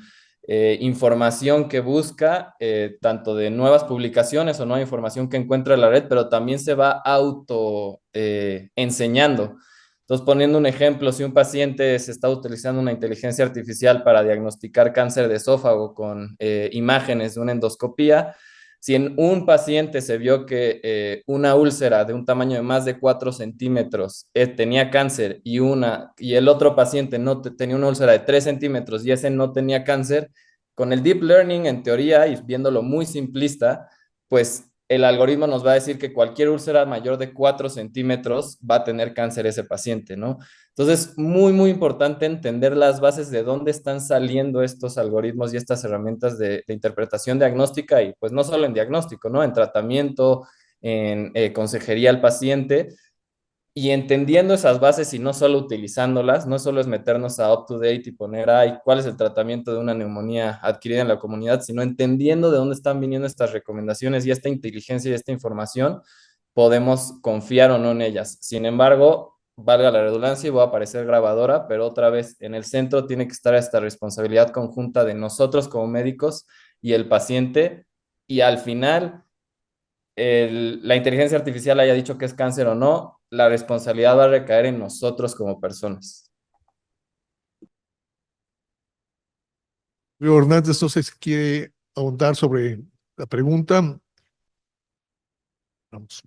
información que busca, tanto de nuevas publicaciones o nueva información que encuentra en la red, pero también se va auto enseñando. Entonces, poniendo un ejemplo, si un paciente se está utilizando una inteligencia artificial para diagnosticar cáncer de esófago con imágenes de una endoscopía, si en un paciente se vio que una úlcera de un tamaño de más de 4 centímetros tenía cáncer y el otro paciente no tenía una úlcera de 3 centímetros y ese no tenía cáncer, con el deep learning, en teoría, y viéndolo muy simplista, pues el algoritmo nos va a decir que cualquier úlcera mayor de 4 centímetros va a tener cáncer ese paciente, ¿no? Entonces, muy importante entender las bases de dónde están saliendo estos algoritmos y estas herramientas de interpretación diagnóstica y pues no solo en diagnóstico, ¿no? En tratamiento, en consejería al paciente y entendiendo esas bases y no solo utilizándolas, no solo es meternos a up-to-date y poner, ay, cuál es el tratamiento de una neumonía adquirida en la comunidad, sino entendiendo de dónde están viniendo estas recomendaciones y esta inteligencia y esta información, podemos confiar o no en ellas. Sin embargo, valga la redundancia y voy a parecer grabadora, pero otra vez, en el centro tiene que estar esta responsabilidad conjunta de nosotros como médicos y el paciente, y al final la inteligencia artificial haya dicho que es cáncer o no, la responsabilidad va a recaer en nosotros como personas. Río Hernández, no sé si quiere ahondar sobre la pregunta. Vamos.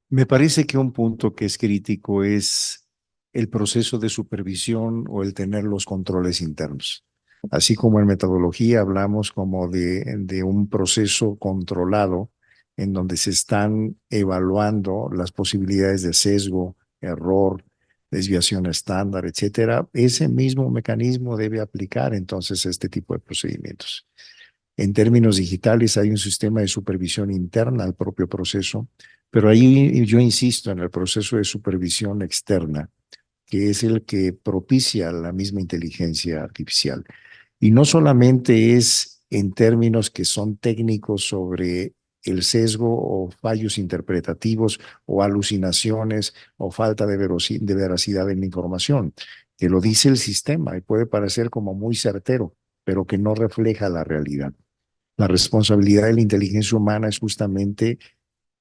Me parece que un punto que es crítico es el proceso de supervisión o el tener los controles internos. Así como en metodología hablamos como de un proceso controlado en donde se están evaluando las posibilidades de sesgo, error, desviación estándar, etcétera. Ese mismo mecanismo debe aplicar entonces este tipo de procedimientos. En términos digitales hay un sistema de supervisión interna al propio proceso, pero ahí yo insisto en el proceso de supervisión externa, que es el que propicia la misma inteligencia artificial. Y no solamente es en términos que son técnicos sobre el sesgo o fallos interpretativos o alucinaciones o falta de veracidad en la información, que lo dice el sistema y puede parecer como muy certero, pero que no refleja la realidad. La responsabilidad de la inteligencia humana es justamente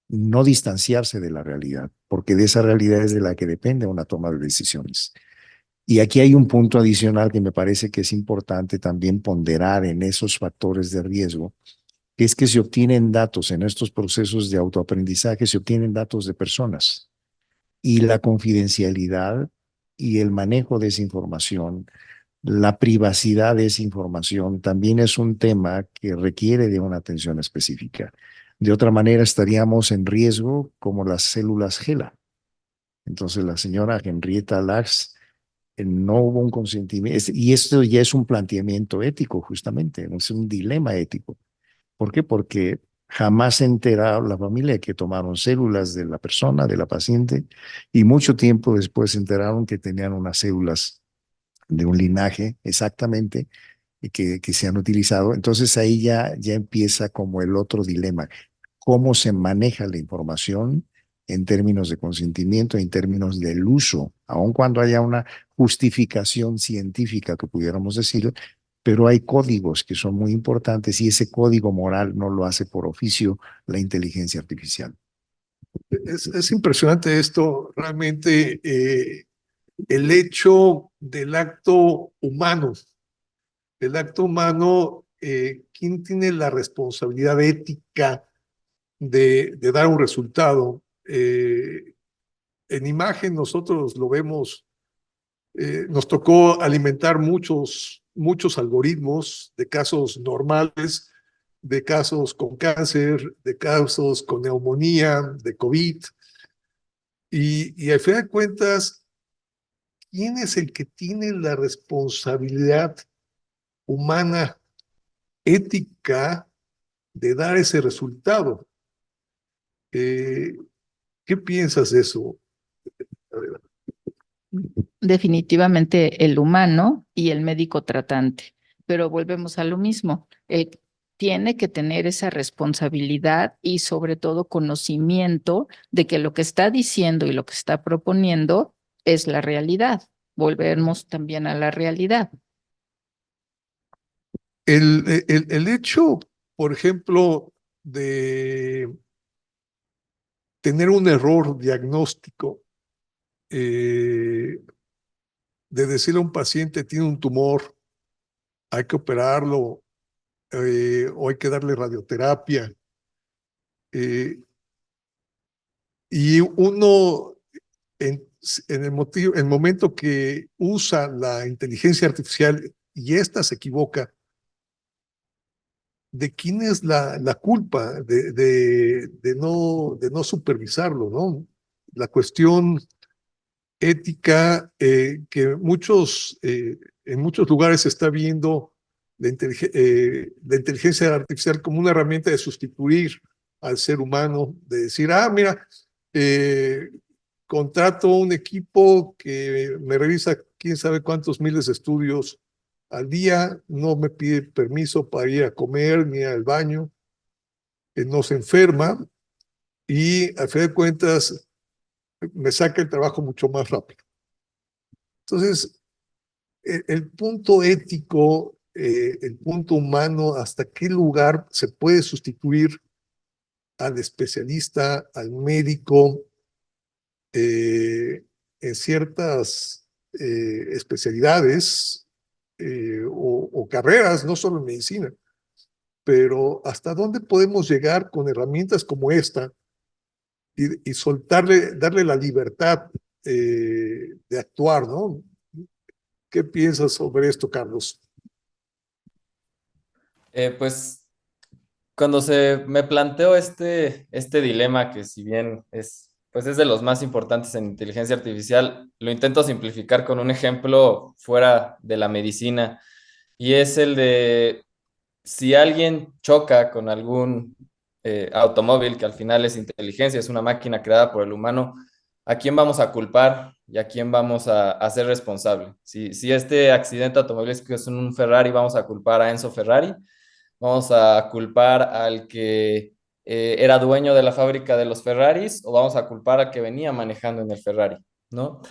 no distanciarse de la realidad, porque de esa realidad es de la que depende una toma de decisiones. Y aquí hay un punto adicional que me parece que es importante también ponderar en esos factores de riesgo, que es que se obtienen datos en estos procesos de autoaprendizaje, se obtienen datos de personas y la confidencialidad y el manejo de esa información, la privacidad de esa información también es un tema que requiere de una atención específica. De otra manera, estaríamos en riesgo como las células GELA. Entonces, la señora Henrietta Lacks no hubo un consentimiento, y esto ya es un planteamiento ético, justamente, es un dilema ético. ¿Por qué? Porque jamás se enteraron la familia que tomaron células de la persona, de la paciente, y mucho tiempo después se enteraron que tenían unas células de un linaje exactamente que se han utilizado. Entonces ahí ya empieza como el otro dilema, cómo se maneja la información en términos de consentimiento, en términos del uso, aun cuando haya una justificación científica que pudiéramos decir, pero hay códigos que son muy importantes y ese código moral no lo hace por oficio la inteligencia artificial. Es impresionante esto, realmente el hecho del acto humano, ¿quién tiene la responsabilidad ética de dar un resultado? En imagen nosotros lo vemos, nos tocó alimentar muchos algoritmos de casos normales, de casos con cáncer, de casos con neumonía, de COVID, y al final de cuentas, ¿quién es el que tiene la responsabilidad humana, ética, de dar ese resultado? ¿Qué piensas de eso? Definitivamente el humano y el médico tratante, pero volvemos a lo mismo. Tiene que tener esa responsabilidad y sobre todo conocimiento de que lo que está diciendo y lo que está proponiendo es la realidad. Volvemos también a la realidad. El hecho, por ejemplo, de tener un error diagnóstico, de decirle a un paciente tiene un tumor, hay que operarlo, o hay que darle radioterapia, y uno en, en el momento que usa la inteligencia artificial y ésta se equivoca, ¿de quién es la culpa de no supervisarlo, ¿no? La cuestión ética, que en muchos lugares se está viendo la inteligencia artificial como una herramienta de sustituir al ser humano, de decir, ah, mira, eh, contrato un equipo que me revisa quién sabe cuántos miles de estudios al día, no me pide permiso para ir a comer ni al baño, no se enferma y a fin de cuentas me saca el trabajo mucho más rápido. Entonces, el punto ético, el punto humano, hasta qué lugar se puede sustituir al especialista, al médico, en ciertas especialidades, o carreras, no solo en medicina, pero hasta dónde podemos llegar con herramientas como esta y soltarle, darle la libertad de actuar, ¿no? ¿Qué piensas sobre esto, Carlos? Pues cuando se me planteó este dilema, que si bien es, pues es de los más importantes en inteligencia artificial, lo intento simplificar con un ejemplo fuera de la medicina, y es el de si alguien choca con algún automóvil, que al final es inteligencia, es una máquina creada por el humano, ¿a quién vamos a culpar y a quién vamos a hacer responsable? Si este accidente automovilístico es un Ferrari, vamos a culpar a Enzo Ferrari, vamos a culpar al que era dueño de la fábrica de los Ferraris, o vamos a culpar al que venía manejando en el Ferrari, ¿no?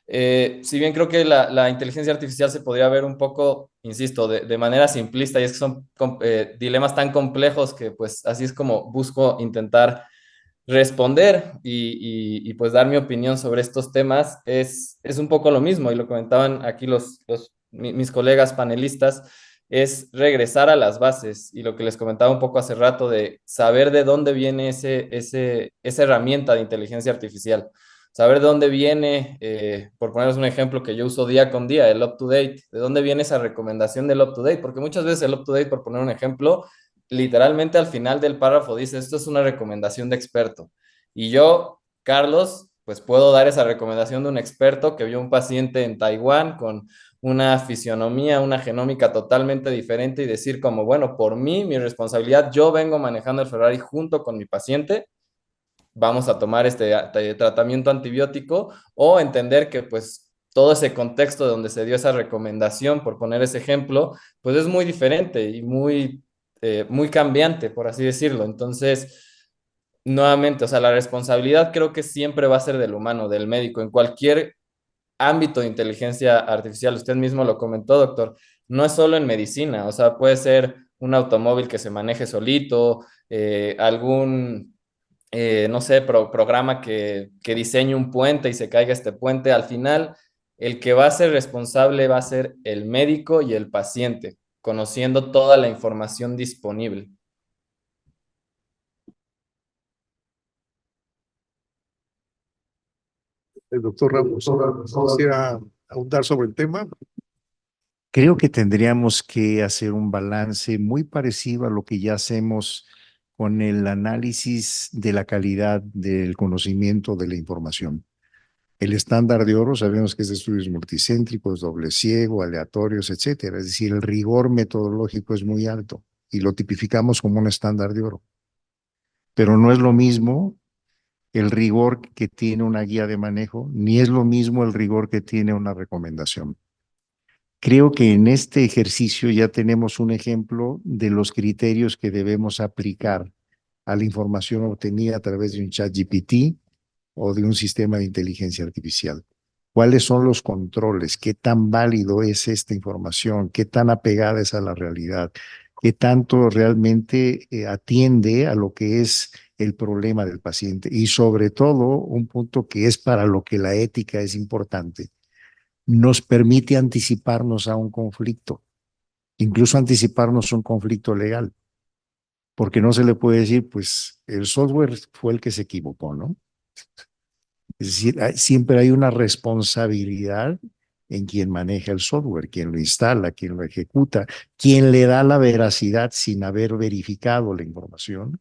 Si bien creo que la inteligencia artificial se podría ver un poco, insisto, de manera simplista, y es que son dilemas tan complejos que pues así es como busco intentar responder y pues dar mi opinión sobre estos temas, es un poco lo mismo, y lo comentaban aquí mis colegas panelistas, es regresar a las bases, y lo que les comentaba un poco hace rato de saber de dónde viene esa herramienta de inteligencia artificial. Saber de dónde viene, por poneros un ejemplo que yo uso día con día, el up-to-date, de dónde viene esa recomendación del up-to-date, porque muchas veces el up-to-date, por poner un ejemplo, literalmente al final del párrafo dice, esto es una recomendación de experto. Y yo, Carlos, pues puedo dar esa recomendación de un experto que vio un paciente en Taiwán con una fisionomía, una genómica totalmente diferente, y decir como, bueno, por mí, mi responsabilidad, yo vengo manejando el Ferrari junto con mi paciente, vamos a tomar este tratamiento antibiótico, o entender que pues todo ese contexto de donde se dio esa recomendación, por poner ese ejemplo, pues es muy diferente y muy cambiante, por así decirlo. Entonces, nuevamente, o sea, la responsabilidad creo que siempre va a ser del humano, del médico, en cualquier ámbito de inteligencia artificial. Usted mismo lo comentó, doctor, no es solo en medicina, o sea, puede ser un automóvil que se maneje solito, algún no sé, programa que diseñe un puente y se caiga este puente. Al final, el que va a ser responsable va a ser el médico y el paciente, conociendo toda la información disponible. El doctor Ramos, quisiera ahondar sobre el tema. Creo que tendríamos que hacer un balance muy parecido a lo que ya hacemos con el análisis de la calidad del conocimiento de la información. El estándar de oro sabemos que es de estudios multicéntricos, doble ciego, aleatorios, etcétera. Es decir, el rigor metodológico es muy alto y lo tipificamos como un estándar de oro. Pero no es lo mismo el rigor que tiene una guía de manejo, ni es lo mismo el rigor que tiene una recomendación. Creo que en este ejercicio ya tenemos un ejemplo de los criterios que debemos aplicar a la información obtenida a través de un chat GPT o de un sistema de inteligencia artificial. ¿Cuáles son los controles? ¿Qué tan válido es esta información? ¿Qué tan apegada es a la realidad? ¿Qué tanto realmente atiende a lo que es el problema del paciente? Y sobre todo, un punto que es para lo que la ética es importante, nos permite anticiparnos a un conflicto, incluso anticiparnos a un conflicto legal, porque no se le puede decir, pues el software fue el que se equivocó, ¿no? Es decir, siempre hay una responsabilidad en quien maneja el software, quien lo instala, quien lo ejecuta, quien le da la veracidad sin haber verificado la información.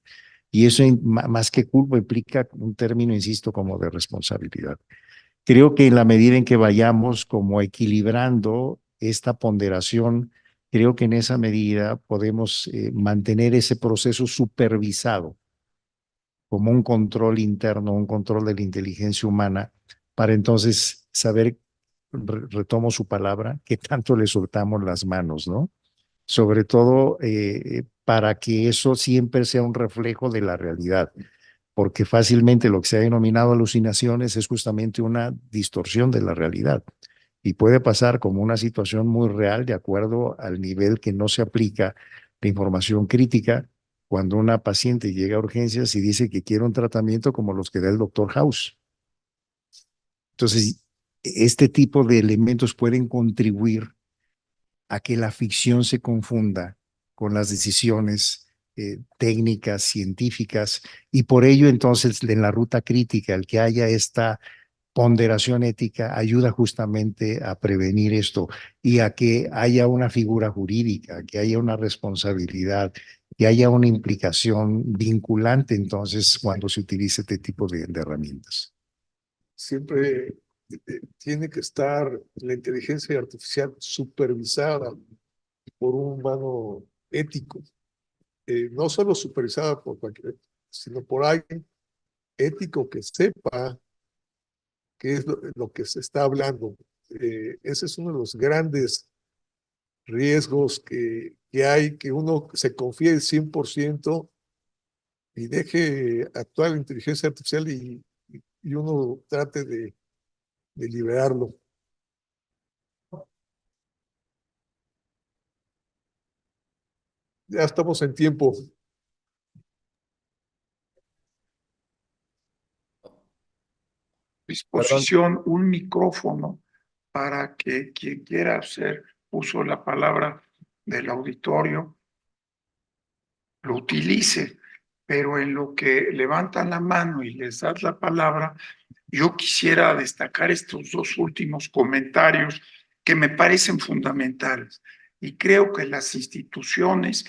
Y eso, más que culpa, implica un término, insisto, como de responsabilidad. Creo que en la medida en que vayamos como equilibrando esta ponderación, creo que en esa medida podemos mantener ese proceso supervisado como un control interno, un control de la inteligencia humana, para entonces saber, retomo su palabra, qué tanto le soltamos las manos, ¿no? Sobre todo para que eso siempre sea un reflejo de la realidad, porque fácilmente lo que se ha denominado alucinaciones es justamente una distorsión de la realidad y puede pasar como una situación muy real de acuerdo al nivel que no se aplica la información crítica cuando una paciente llega a urgencias y dice que quiere un tratamiento como los que da el doctor House. Entonces, este tipo de elementos pueden contribuir a que la ficción se confunda con las decisiones técnicas, científicas, y por ello entonces en la ruta crítica, el que haya esta ponderación ética ayuda justamente a prevenir esto y a que haya una figura jurídica, que haya una responsabilidad, que haya una implicación vinculante entonces cuando se utilice este tipo de herramientas. Siempre tiene que estar la inteligencia artificial supervisada por un humano ético, no solo supervisada por cualquier, sino por alguien ético que sepa qué es lo que se está hablando. Ese es uno de los grandes riesgos que hay, que uno se confíe el 100% y deje actuar la inteligencia artificial y uno trate de liberarlo. Ya estamos en tiempo. Perdón, Disposición un micrófono para que quien quiera hacer uso de la palabra del auditorio lo utilice, pero en lo que levantan la mano y les das la palabra, yo quisiera destacar estos dos últimos comentarios que me parecen fundamentales y creo que las instituciones,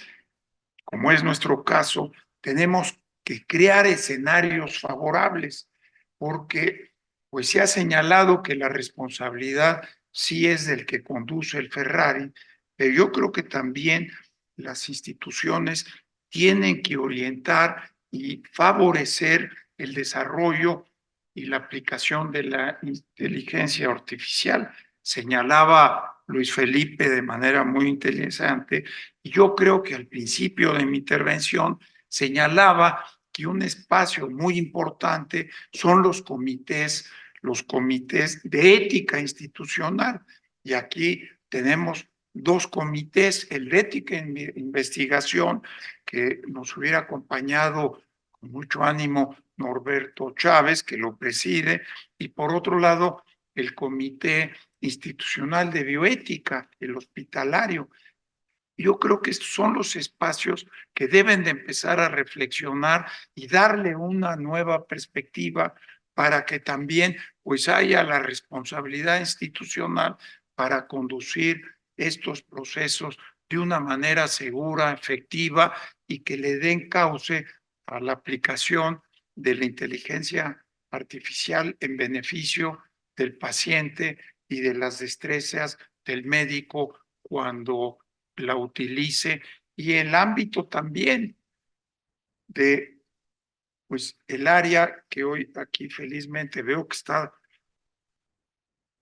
como es nuestro caso, tenemos que crear escenarios favorables porque pues se ha señalado que la responsabilidad sí es del que conduce el Ferrari, pero yo creo que también las instituciones tienen que orientar y favorecer el desarrollo y la aplicación de la inteligencia artificial. Señalaba Luis Felipe de manera muy interesante, y yo creo que al principio de mi intervención señalaba que un espacio muy importante son los comités de ética institucional. Y aquí tenemos dos comités, el de ética e investigación, que nos hubiera acompañado con mucho ánimo Norberto Chávez, que lo preside, y por otro lado, el Comité Institucional de Bioética, el hospitalario. Yo creo que estos son los espacios que deben de empezar a reflexionar y darle una nueva perspectiva para que también pues haya la responsabilidad institucional para conducir estos procesos de una manera segura, efectiva y que le den cauce a la aplicación de la inteligencia artificial en beneficio del paciente y de las destrezas del médico cuando la utilice, y el ámbito también de pues el área que hoy aquí felizmente veo que está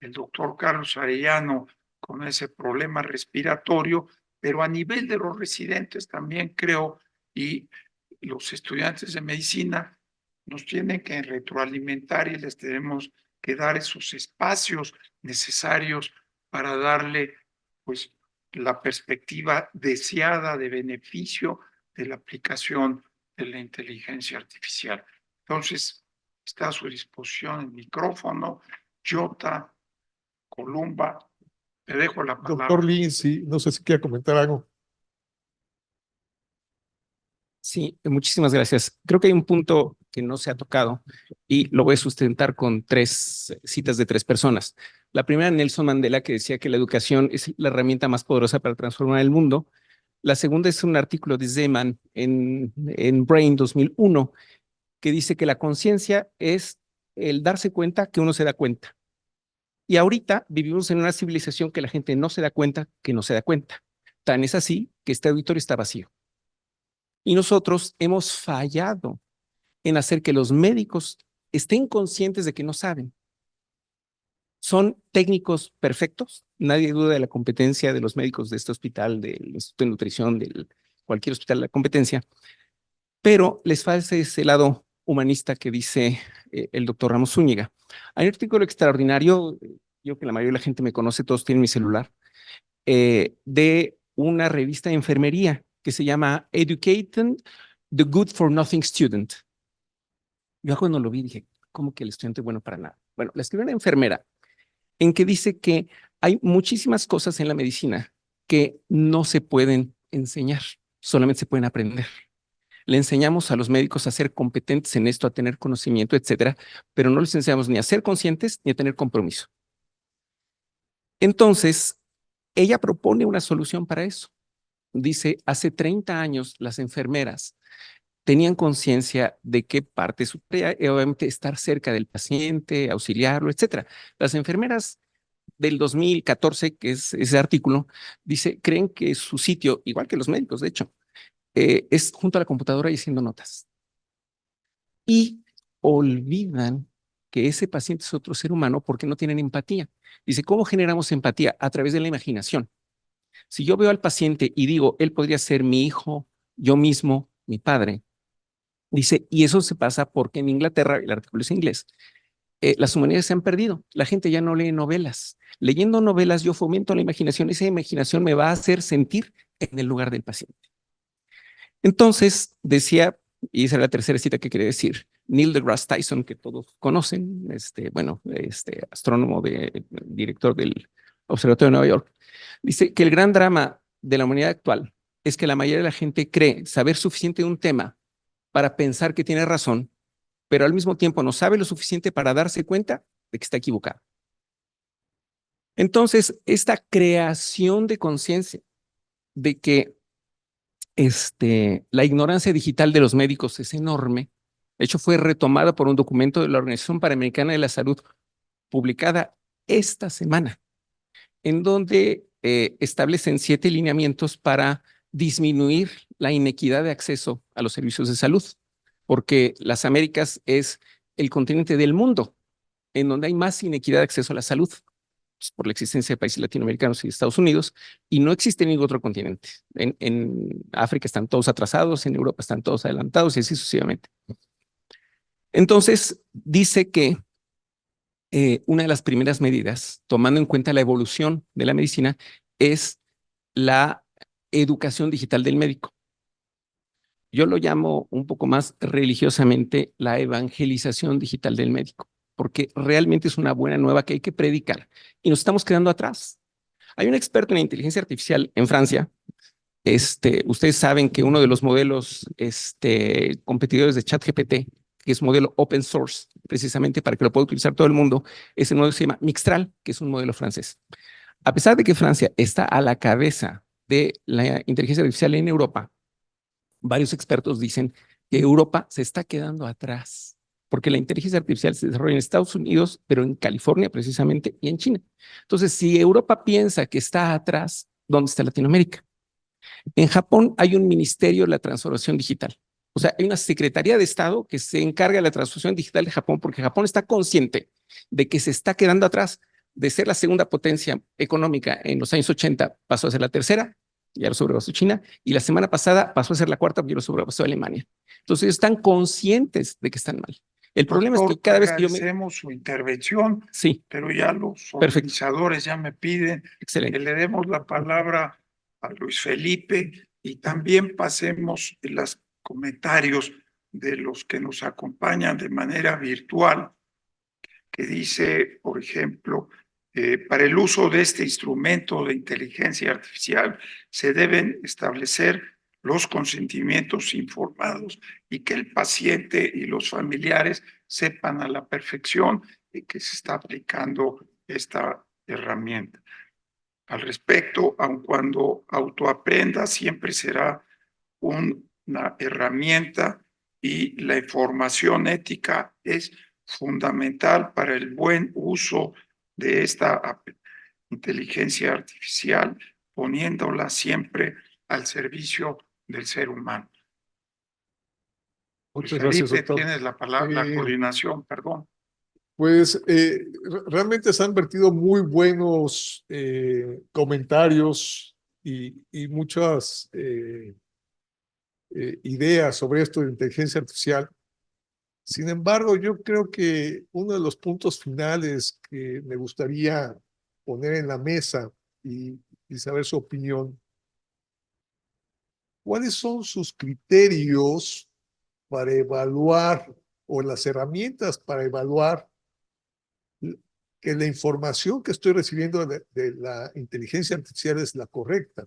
el doctor Carlos Arellano con ese problema respiratorio, pero a nivel de los residentes también creo, y los estudiantes de medicina nos tienen que retroalimentar y les tenemos que dar esos espacios necesarios para darle pues la perspectiva deseada de beneficio de la aplicación de la inteligencia artificial. Entonces, está a su disposición el micrófono. Jota, Columba, te dejo la palabra. Doctor Lindsay, no sé si quiere comentar algo. Sí, muchísimas gracias. Creo que hay un punto que no se ha tocado y lo voy a sustentar con tres citas de tres personas. La primera, Nelson Mandela, que decía que la educación es la herramienta más poderosa para transformar el mundo. La segunda es un artículo de Zeman en Brain 2001, que dice que la conciencia es el darse cuenta que uno se da cuenta. Y ahorita vivimos en una civilización que la gente no se da cuenta que no se da cuenta. Tan es así que este auditorio está vacío. Y nosotros hemos fallado en hacer que los médicos estén conscientes de que no saben. Son técnicos perfectos, nadie duda de la competencia de los médicos de este hospital, del Instituto de Nutrición, de cualquier hospital de la competencia, pero les falta ese lado humanista que dice el doctor Ramos Zúñiga. Hay un artículo extraordinario, yo creo que la mayoría de la gente me conoce, todos tienen mi celular, de una revista de enfermería que se llama Educating the Good for Nothing Student. Yo cuando lo vi dije, ¿cómo que el estudiante es bueno para nada? Bueno, la escribió una enfermera en que dice que hay muchísimas cosas en la medicina que no se pueden enseñar, solamente se pueden aprender. Le enseñamos a los médicos a ser competentes en esto, a tener conocimiento, etcétera, pero no les enseñamos ni a ser conscientes ni a tener compromiso. Entonces, ella propone una solución para eso. Dice, hace 30 años las enfermeras tenían conciencia de qué parte de su tarea era obviamente estar cerca del paciente, auxiliarlo, etcétera. Las enfermeras del 2014, que es ese artículo, dice, creen que su sitio, igual que los médicos, de hecho, es junto a la computadora y haciendo notas. Y olvidan que ese paciente es otro ser humano porque no tienen empatía. Dice, ¿cómo generamos empatía? A través de la imaginación. Si yo veo al paciente y digo, él podría ser mi hijo, yo mismo, mi padre, dice, y eso se pasa porque en Inglaterra, el artículo es inglés, las humanidades se han perdido. La gente ya no lee novelas. Leyendo novelas yo fomento la imaginación. Esa imaginación me va a hacer sentir en el lugar del paciente. Entonces, decía, y esa es la tercera cita que quería decir, Neil deGrasse Tyson, que todos conocen, astrónomo, director del Observatorio de Nueva York, dice que el gran drama de la humanidad actual es que la mayoría de la gente cree saber suficiente de un tema para pensar que tiene razón, pero al mismo tiempo no sabe lo suficiente para darse cuenta de que está equivocado. Entonces, esta creación de conciencia de que la ignorancia digital de los médicos es enorme. De hecho, fue retomada por un documento de la Organización Panamericana de la Salud publicada esta semana, en donde establecen 7 lineamientos para disminuir la inequidad de acceso a los servicios de salud, porque las Américas es el continente del mundo en donde hay más inequidad de acceso a la salud, pues, por la existencia de países latinoamericanos y Estados Unidos, y no existe en ningún otro continente. En África están todos atrasados, en Europa están todos adelantados y así sucesivamente. Entonces, dice que una de las primeras medidas, tomando en cuenta la evolución de la medicina, es la educación digital del médico. Yo lo llamo un poco más religiosamente la evangelización digital del médico, porque realmente es una buena nueva que hay que predicar y nos estamos quedando atrás. Hay un experto en inteligencia artificial en Francia. Ustedes saben que uno de los modelos competidores de ChatGPT, que es modelo open source, precisamente para que lo pueda utilizar todo el mundo, es el modelo que se llama Mixtral, que es un modelo francés. A pesar de que Francia está a la cabeza de la inteligencia artificial en Europa, varios expertos dicen que Europa se está quedando atrás, porque la inteligencia artificial se desarrolla en Estados Unidos, pero en California precisamente y en China. Entonces, si Europa piensa que está atrás, ¿dónde está Latinoamérica? En Japón hay un ministerio de la transformación digital. O sea, hay una secretaría de Estado que se encarga de la transformación digital de Japón, porque Japón está consciente de que se está quedando atrás. De ser la segunda potencia económica en los años 80, pasó a ser la tercera, ya lo sobrepasó China, y la semana pasada pasó a ser la cuarta, porque lo sobrepasó Alemania. Entonces, ellos están conscientes de que están mal. El problema es que Doctor, cada vez que yo me... agradecemos su intervención, Sí, pero ya los perfecto, organizadores ya me piden que excelente. le demos la palabra a Luis Felipe y también pasemos los comentarios de los que nos acompañan de manera virtual, que dice, por ejemplo, para el uso de este instrumento de inteligencia artificial se deben establecer los consentimientos informados y que el paciente y los familiares sepan a la perfección de que se está aplicando esta herramienta. Al respecto, aun cuando autoaprenda, siempre será una herramienta y la información ética es fundamental para el buen uso de esta inteligencia artificial, poniéndola siempre al servicio del ser humano. Muchas gracias, Felipe, doctor. tienes la palabra, la coordinación, perdón. Pues realmente se han vertido muy buenos comentarios y muchas ideas sobre esto de inteligencia artificial. Sin embargo, yo creo que uno de los puntos finales que me gustaría poner en la mesa y saber su opinión, ¿cuáles son sus criterios para evaluar o las herramientas para evaluar que la información que estoy recibiendo de la inteligencia artificial es la correcta?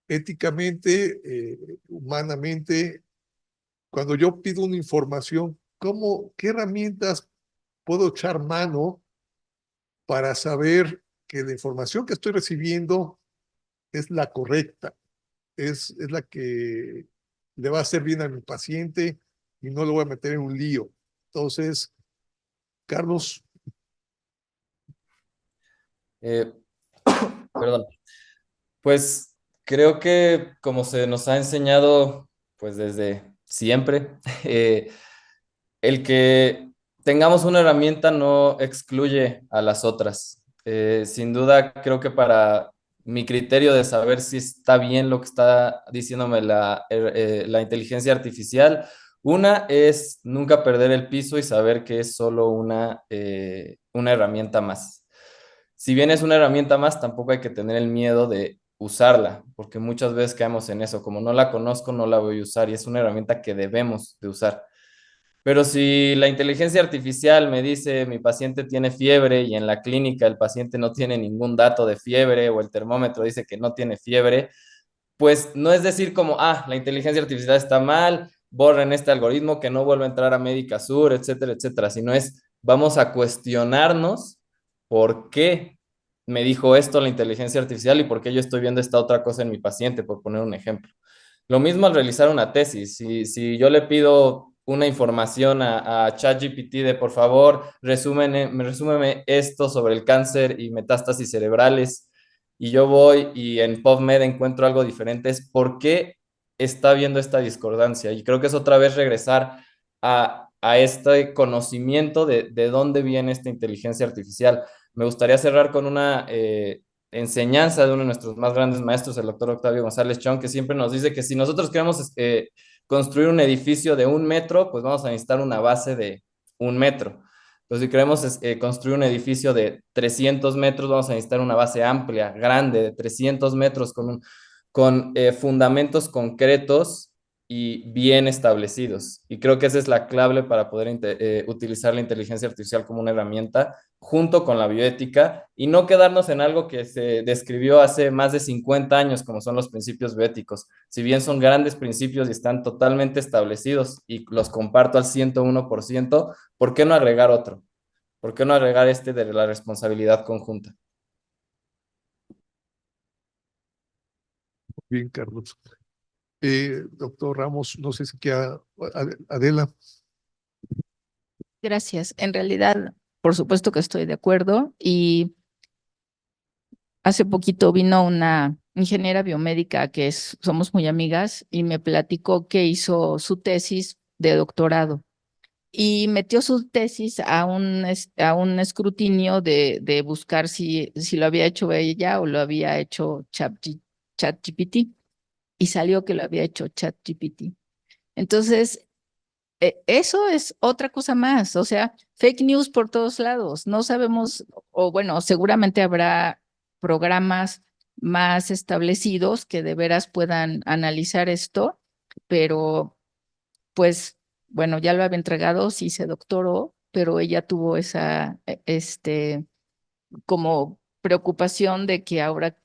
Éticamente, humanamente, cuando yo pido una información, ¿qué herramientas puedo echar mano para saber que la información que estoy recibiendo es la correcta, es la que le va a hacer bien a mi paciente y no lo voy a meter en un lío? Entonces, Carlos. Perdón. Pues creo que como se nos ha enseñado pues desde siempre, el que tengamos una herramienta no excluye a las otras. Sin duda, creo que para mi criterio de saber si está bien lo que está diciéndome la inteligencia artificial, una es nunca perder el piso y saber que es solo una herramienta más. Si bien es una herramienta más, tampoco hay que tener el miedo de usarla, porque muchas veces caemos en eso, como no la conozco, no la voy a usar y es una herramienta que debemos de usar. Pero si la inteligencia artificial me dice mi paciente tiene fiebre y en la clínica el paciente no tiene ningún dato de fiebre o el termómetro dice que no tiene fiebre, pues no es decir como, la inteligencia artificial está mal, borren este algoritmo, que no vuelva a entrar a Médica Sur, etcétera, etcétera, sino es, vamos a cuestionarnos por qué me dijo esto la inteligencia artificial y por qué yo estoy viendo esta otra cosa en mi paciente, por poner un ejemplo. Lo mismo al realizar una tesis. Si yo le pido una información a ChatGPT de por favor, resúmeme esto sobre el cáncer y metástasis cerebrales, y yo voy y en PubMed encuentro algo diferente, es por qué está viendo esta discordancia. Y creo que es otra vez regresar a este conocimiento de dónde viene esta inteligencia artificial. Me gustaría cerrar con una enseñanza de uno de nuestros más grandes maestros, el doctor Octavio González Chong, que siempre nos dice que si nosotros queremos construir un edificio de 1 metro, pues vamos a necesitar una base de 1 metro. Entonces, si queremos construir un edificio de 300 metros, vamos a necesitar una base amplia, grande, de 300 metros, con fundamentos concretos y bien establecidos. Y creo que esa es la clave para poder utilizar la inteligencia artificial como una herramienta junto con la bioética y no quedarnos en algo que se describió hace más de 50 años, como son los principios bioéticos. Si bien son grandes principios y están totalmente establecidos y los comparto al 101%, ¿por qué no agregar otro? ¿Por qué no agregar este de la responsabilidad conjunta? Bien, Carlos. Doctor Ramos, no sé si queda Adela. Gracias. En realidad, por supuesto que estoy de acuerdo y hace poquito vino una ingeniera biomédica somos muy amigas y me platicó que hizo su tesis de doctorado y metió su tesis a un escrutinio de buscar si lo había hecho ella o lo había hecho ChatGPT y salió que lo había hecho ChatGPT. Entonces, Eso es otra cosa más, o sea, fake news por todos lados. No sabemos, o bueno, seguramente habrá programas más establecidos que de veras puedan analizar esto, pero pues, bueno, ya lo había entregado, sí se doctoró, pero ella tuvo esa, como preocupación de que ahora,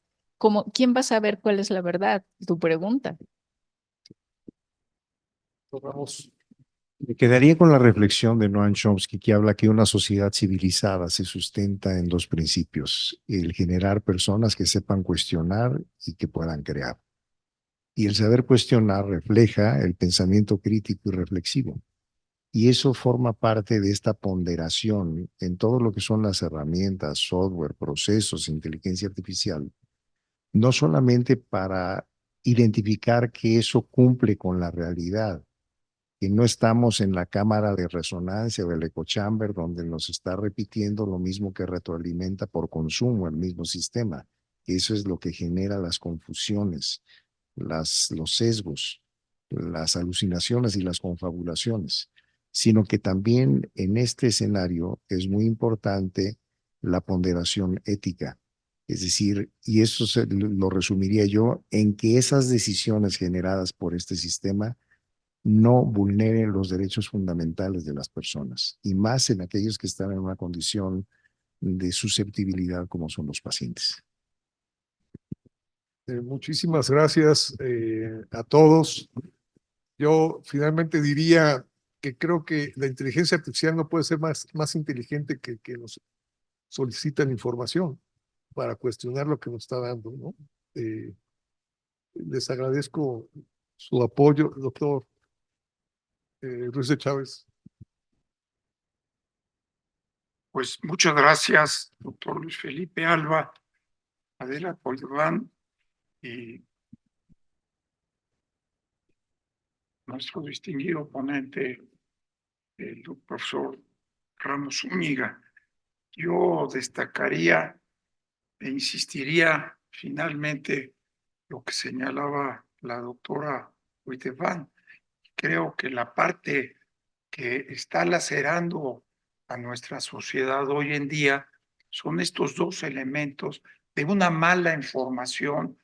¿quién va a saber cuál es la verdad? Tu pregunta. Vamos. Me quedaría con la reflexión de Noam Chomsky que habla que una sociedad civilizada se sustenta en dos principios: el generar personas que sepan cuestionar y que puedan crear. Y el saber cuestionar refleja el pensamiento crítico y reflexivo. Y eso forma parte de esta ponderación en todo lo que son las herramientas, software, procesos, inteligencia artificial, no solamente para identificar que eso cumple con la realidad, que no estamos en la cámara de resonancia o el echo chamber donde nos está repitiendo lo mismo que retroalimenta por consumo el mismo sistema. Eso es lo que genera las confusiones, los sesgos, las alucinaciones y las confabulaciones, sino que también en este escenario es muy importante la ponderación ética. Es decir, y eso lo resumiría yo en que esas decisiones generadas por este sistema no vulneren los derechos fundamentales de las personas, y más en aquellos que están en una condición de susceptibilidad como son los pacientes. Muchísimas gracias a todos. Yo finalmente diría que creo que la inteligencia artificial no puede ser más inteligente que nos solicitan información para cuestionar lo que nos está dando, ¿no? Les agradezco su apoyo, doctor Ruiz de Chávez. Pues muchas gracias, doctor Luis Felipe Alba, Adela Poldeván y nuestro distinguido ponente, el profesor Ramos Zúñiga. Yo destacaría e insistiría finalmente lo que señalaba la doctora Huitefán. Creo que la parte que está lacerando a nuestra sociedad hoy en día son estos dos elementos de una mala información,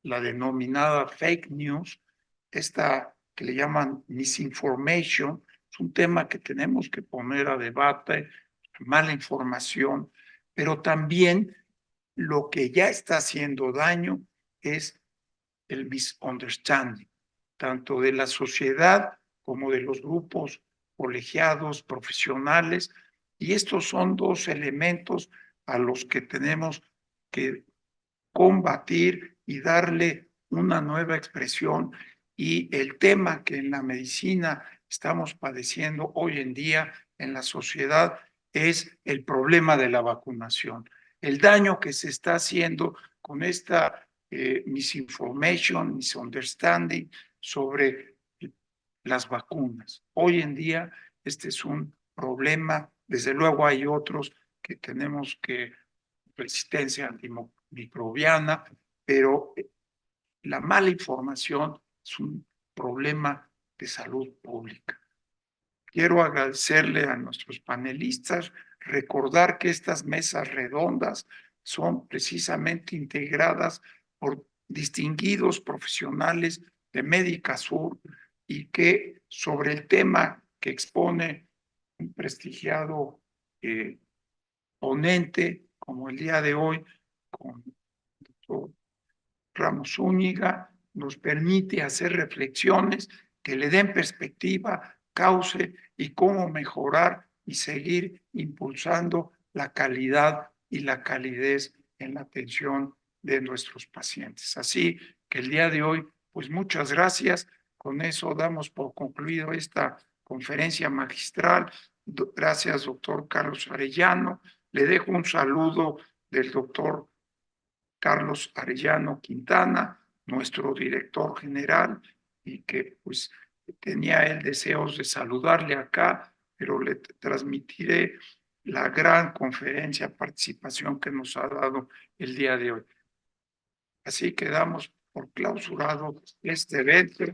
la denominada fake news, esta que le llaman misinformation, es un tema que tenemos que poner a debate, mala información, pero también lo que ya está haciendo daño es el misunderstanding, tanto de la sociedad como de los grupos colegiados, profesionales, y estos son dos elementos a los que tenemos que combatir y darle una nueva expresión. Y el tema que en la medicina estamos padeciendo hoy en día en la sociedad es el problema de la vacunación, el daño que se está haciendo con esta misinformation, misunderstanding sobre las vacunas. Hoy en día este es un problema, desde luego hay otros que tenemos que, resistencia antimicrobiana, pero la mala información es un problema de salud pública. Quiero agradecerle a nuestros panelistas, recordar que estas mesas redondas son precisamente integradas por distinguidos profesionales de Médica Sur y que sobre el tema que expone un prestigiado ponente como el día de hoy, con el doctor Ramos Zúñiga, nos permite hacer reflexiones que le den perspectiva, cauce y cómo mejorar y seguir impulsando la calidad y la calidez en la atención de nuestros pacientes. Así que el día de hoy, pues muchas gracias. Con eso damos por concluido esta conferencia magistral. Gracias, doctor Carlos Arellano. Le dejo un saludo del doctor Carlos Arellano Quintana, nuestro director general, y que pues tenía el deseo de saludarle acá, pero le transmitiré la gran conferencia, participación que nos ha dado el día de hoy. Así que damos por clausurado este evento.